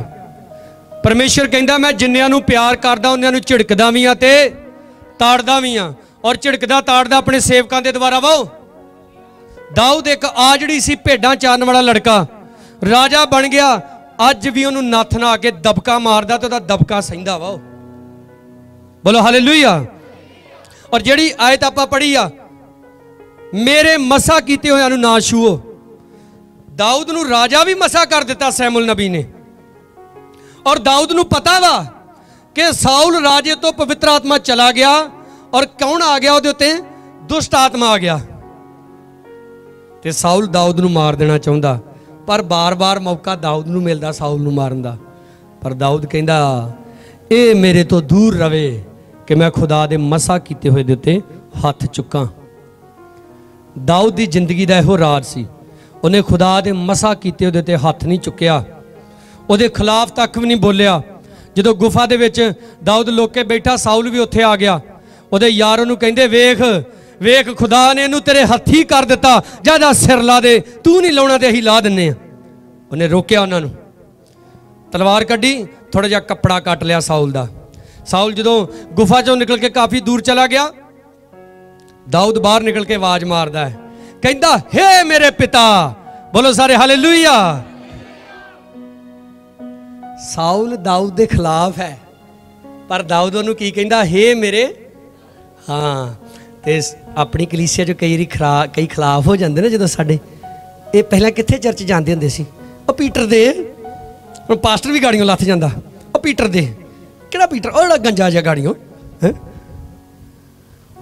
परमेश्वर कहंदा मैं जिन्नियां नूं प्यार करदा उन्नियां नूं झिड़कदा भी हां ते ताड़दा भी हां और झिड़कदा ताड़दा अपने सेवकां दे द्वारा वाओ। दाऊद एक आजड़ी सी भेडां चारन वाला लड़का राजा बन गया अज भी उन्होंने नत्थ ना के दबका मारदा तो दबका सहिंदा वाओ। बोलो हालेलुया। और जिहड़ी आयत आपां पढ़ी आ मेरे मसा कीते होया नूं ना छूओ दाऊद नूं राजा भी मसा कर दिता सैमुल नबी ने और दाऊद नूं पता वा कि साउल राजे तो पवित्र आत्मा चला गया और कौन आ गया उहदे उत्ते दुष्ट आत्मा आ गया ते साउल दाऊद नूं मार देना चाहुंदा पर बार बार मौका दाऊद नूं मिलदा साउल नूं मारन दा पर दाऊद कहंदा ए मेरे तो दूर रवे कि मैं खुदा दे मसा कीते होए दे उत्ते हथ चुकां। दाऊद दी जिंदगी दा इहो राज सी उन्हें खुदा दे मसा कीते होए ते हथ नहीं चुकिया उहदे खिलाफ तक भी नहीं बोलिया। जदों गुफा दे विच दाऊद लोके बैठा साउल भी उत्थे आ गया उहदे यार उहनूं कहंदे वेख वेख खुदा ने इहनूं तेरे हत्थी कर दिता जा सिर ला दे तू नहीं लाउणा ते असीं ला दिन्ने आ। उन्हें रोकिया उन्हां नूं तलवार कड्ढी थोड़ा जिहा कपड़ा कट लिया साउल दा। साउल जदों गुफा चों निकल के काफ़ी दूर चला गया दाऊद बाहर निकल के आवाज़ मारदा है कहंदा हे मेरे पिता। बोलो सारे हालेलुया। साउल दाऊद के खिलाफ है पर दाऊद उहनूं की कहंदा हे मेरे हाँ ते अपनी कलीसिया जो कई खिलाफ हो जाते ना जो साडे ये पहला कित्थे चर्च जाते हुंदे सी ओ पीटर दे हुण पास्टर भी गाड़ियों लथ जांदा ओ पीटर दे किहड़ा पीटर ओ जिहड़ा गंजा जिहा गाड़ियों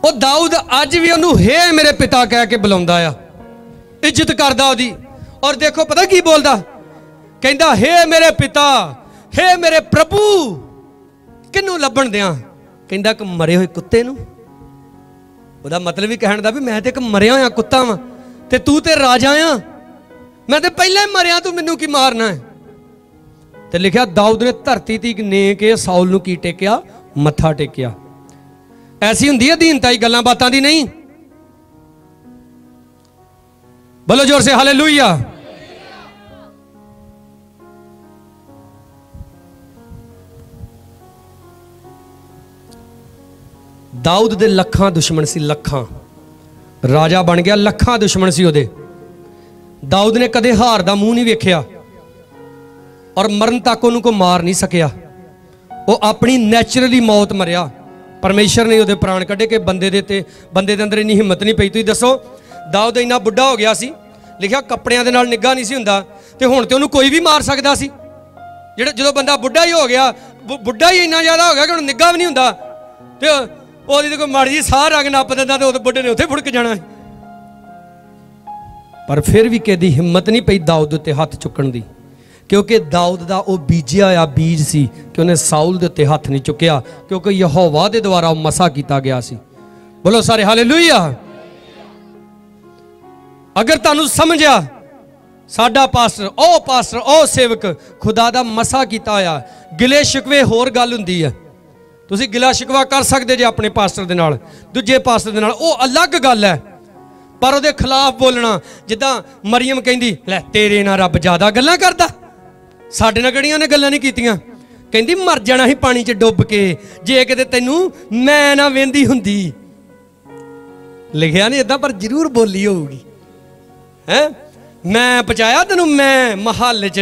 ਉਹ ਦਾਊਦ ਅੱਜ ਵੀ ਉਹਨੂੰ ਹੇ ਮੇਰੇ ਪਿਤਾ ਕਹਿ ਕੇ ਬੁਲਾਉਂਦਾ ਆ, ਇੱਜ਼ਤ ਕਰਦਾ ਉਹਦੀ। ਔਰ ਦੇਖੋ ਪਤਾ ਕੀ ਬੋਲਦਾ, ਕਹਿੰਦਾ ਹੇ ਮੇਰੇ ਪਿਤਾ, ਹੇ ਮੇਰੇ ਪ੍ਰਭੂ। ਕਿਹਨੂੰ ਲੱਭਣ ਦਿਆਂ? ਕਹਿੰਦਾ ਇੱਕ ਮਰੇ ਹੋਏ ਕੁੱਤੇ ਨੂੰ। ਉਹਦਾ ਮਤਲਬ ਵੀ ਕਹਿਣ ਦਾ ਵੀ ਮੈਂ ਤੇ ਇੱਕ ਮਰਿਆ ਹੋਇਆ ਕੁੱਤਾ ਵਾਂ ਤੇ ਤੂੰ ਤੇ ਰਾਜਾ ਆ, ਮੈਂ ਤੇ ਪਹਿਲਾਂ ਹੀ ਮਰਿਆ, ਤੂੰ ਮੈਨੂੰ ਕੀ ਮਾਰਨਾ ਹੈ? ਤੇ ਲਿਖਿਆ ਦਾਊਦ ਨੇ ਧਰਤੀ ਤੇ ਨੇ ਕੇ ਸਾਊਲ ਨੂੰ ਕੀ ਟੇਕਿਆ? ਮੱਥਾ ਟੇਕਿਆ। ਐਸੀ ਹੁੰਦੀ ਹੈ ਅਧੀਨਤਾ ਗੱਲਾਂ ਬਾਤਾਂ ਦੀ ਨਹੀਂ। बोलो जोर से हालेलुया। दाऊद दे लखां दुश्मन सी, लखां। राजा बन गया, लखां दुश्मन सी ओदे। दाऊद ने कदे हार दा मूंह नहीं वेखिया और मरण तक उन्होंने को मार नहीं सकिया। वो अपनी नैचुरली मौत मरिया। परमेश्वर ने ਉਹਦੇ प्राण ਕੱਢੇ कि बंदे ਦੇ अंदर इन्नी हिम्मत नहीं पई। तुसीं दसो दाऊद इन्ना बुढ़ा हो गया सी, लिखिया कपड़ियां दे नाल निगाह नहीं सी हुंदा ते हुण ते उहनूं कोई भी मार सकदा सी। ਜਦੋਂ ਬੰਦਾ बुढ़ा ही हो गया, बुढ़ा ही इन्ना ज़्यादा हो गया कि हुण निगाह भी नहीं हुंदा ते ਉਹਦੀ ਤੇ ਕੋਈ ਮਾੜੀ ਜੀ ਸਾਹ ਰੰਗ ਨੱਪ ਦਿੰਦਾ ਤੇ ਉਹ बुढ़े ने उत्थे फुड़क जाना। पर फिर भी किसी हिम्मत नहीं पई दाऊद उत्ते हथ चुकण दी, क्योंकि दाऊद दा वो बीजिया होया बीज सी कि उन्हें साउल दे उत्ते हथ नहीं चुकिया, क्योंकि यहोवा दे द्वारा वो मसा किया गया सी। बोलो सारे हालेलुया। अगर तुहानूं समझिया साडा पास्टर ओ सेवक खुदा दा मसा किया होया, गिले शिकवे होर गल हुंदी है। तुसीं गिला शिकवा कर सकदे जे अपने पास्टर दे नाल, दूजे पास्टर दे नाल, वो अलग गल है। पर ਉਹਦੇ खिलाफ बोलना, जिद्दां मरियम कहंदी लै तेरे नाल रब ज़्यादा गल्लां करदा, साडे नाल किहड़ियां ने गल्लां नहीं कीतियां। कहंदी मर जाना ही पानी च डुब के जे किते तैनूं मैं ना वेंदी हुंदी। लिखिया नहीं इदां पर जरूर बोली होऊगी है। मैं बचाया तैनूं, मैं महल च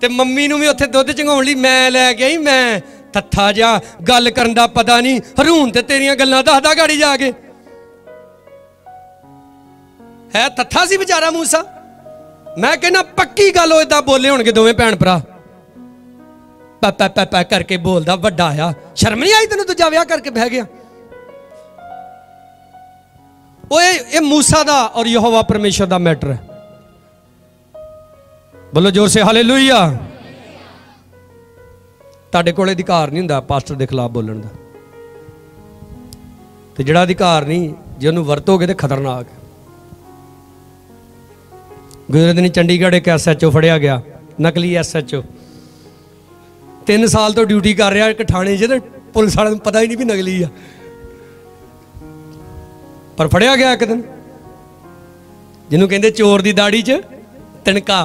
ते मम्मी नूं भी उत्थे दुध चंगाउण लई मैं लै गई। मैं थत्था जा गल करन दा पता नहीं, हरूण ते तेरियां गल्लां दसदा गाड़ी जाके है तत्था सी बेचारा मूसा। मैं कहना पक्की गल हो इदा बोले होणगे दोवें भैन भरा, पै करके बोलदा वड्डा आ, शर्म नहीं आई तैनूं दूजा विआह करके बह गया। ये मूसा दा और यहोवा परमेश्वर दा मैटर है। बोलो जोर से हालेलुया। तुहाडे कोल अधिकार नहीं हुंदा पास्टर दे खिलाफ बोलण दा, ते जिहड़ा अधिकार नहीं जे उहनूं वरतोगे ते खतरनाक है। गुजरे दिन चंडीगढ़ एक SHO फड़िया गया, नकली SHO, 3 साल तो ड्यूटी कर रहा एक थाने च, पुलिस वाले को पता ही नहीं भी नकली आ। पर फड़िया गया एक दिन, जिन्हों कहते चोर की दाड़ी च तिनका,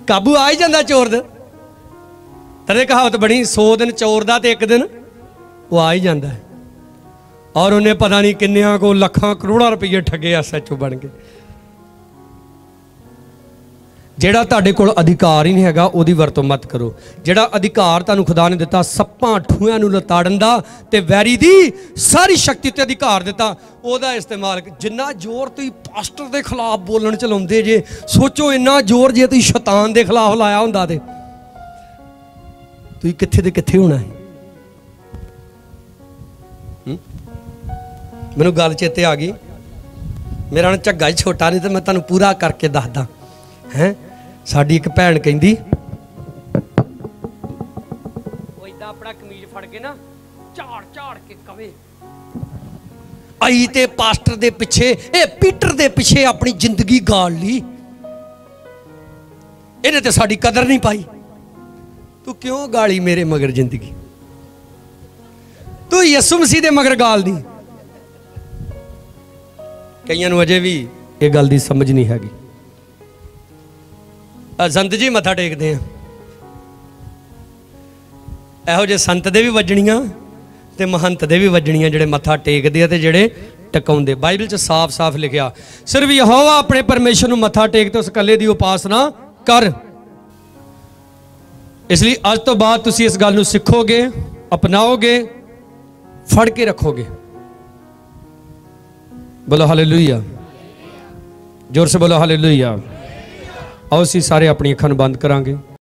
काबू आ ही जाता चोर दे। तरे कहावत बनी 100 दिन चोर का तो एक दिन वो आ ही जाता है। और उन्हें पता नहीं किन्नियां को लखां करोड़ां रुपये ठगे SHO बन गए। ਜਿਹੜਾ ਤੁਹਾਡੇ ਕੋਲ ਅਧਿਕਾਰ ਹੀ ਨਹੀਂ ਹੈਗਾ ਉਹਦੀ ਵਰਤੋਂ ਮਤ ਕਰੋ। ਜਿਹੜਾ ਅਧਿਕਾਰ ਤੁਹਾਨੂੰ ਖੁਦਾ ਨੇ ਦਿੱਤਾ ਸੱਪਾਂ ਠੂਆਂ ਨੂੰ ਲਤਾੜਨ ਦਾ ਤੇ ਵੈਰੀ ਦੀ ਸਾਰੀ ਸ਼ਕਤੀ ਤੇ ਅਧਿਕਾਰ ਦਿੱਤਾ, ਉਹਦਾ ਇਸਤੇਮਾਲ। ਜਿੰਨਾ ਜ਼ੋਰ ਤੁਸੀਂ ਪਾਸਟਰ ਦੇ ਖਿਲਾਫ ਬੋਲਣ ਚ ਲਾਉਂਦੇ ਜੇ, ਸੋਚੋ ਇੰਨਾ ਜ਼ੋਰ ਜੇ ਤੁਸੀਂ ਸ਼ੈਤਾਨ ਦੇ ਖਿਲਾਫ ਲਾਇਆ ਹੁੰਦਾ ਤੇ ਤੁਸੀਂ ਕਿੱਥੇ ਦੇ ਕਿੱਥੇ ਹੋਣਾ ਹੈ। ਮੈਨੂੰ ਗੱਲ ਚੇਤੇ ਆ ਗਈ, ਮੇਰਾ ਨਾ ਝੱਗਾ ਹੀ ਛੋਟਾ ਨਹੀਂ ਤੇ ਮੈਂ ਤੁਹਾਨੂੰ ਪੂਰਾ ਕਰਕੇ ਦੱਸਦਾ ਹੈ। साड़ी एक भैन कहती वो इदा अपना कमीज फड़ के ना झाड़ झाड़ के कवे आई ते पास्टर दे पिछे पीटर दे पिछे अपनी जिंदगी गाल ली, इन्हें ते साड़ी कदर नहीं पाई। तू क्यों गाली मेरे मगर जिंदगी, तू यसु मसीह दे मगर गाल दी। कईयां नूं अजे भी ये गल दी समझ नहीं हैगी। संत जी मत्था टेकते हैं, ਇਹੋ ਜਿਹੇ संत दे भी वजनियां ते महंत दे भी वजनियां ਜਿਹੜੇ मत्था टेकते ते ਜਿਹੜੇ ਟਿਕਾਉਂਦੇ। बाइबल च साफ साफ लिखिया सिर्फ यहोवा अपने परमेश्वर ਨੂੰ मत्था टेक ते उस कल्ले ਦੀ उपासना कर। इसलिए ਅੱਜ ਤੋਂ ਬਾਅਦ ਤੁਸੀਂ ਇਸ ਗੱਲ ਨੂੰ ਸਿੱਖੋਗੇ, अपनाओगे, फड़ के रखोगे। बोलो हालेलुया, जोर से बोलो हालेलुया। आओ असीं सारे अपनी अखां बंद करांगे।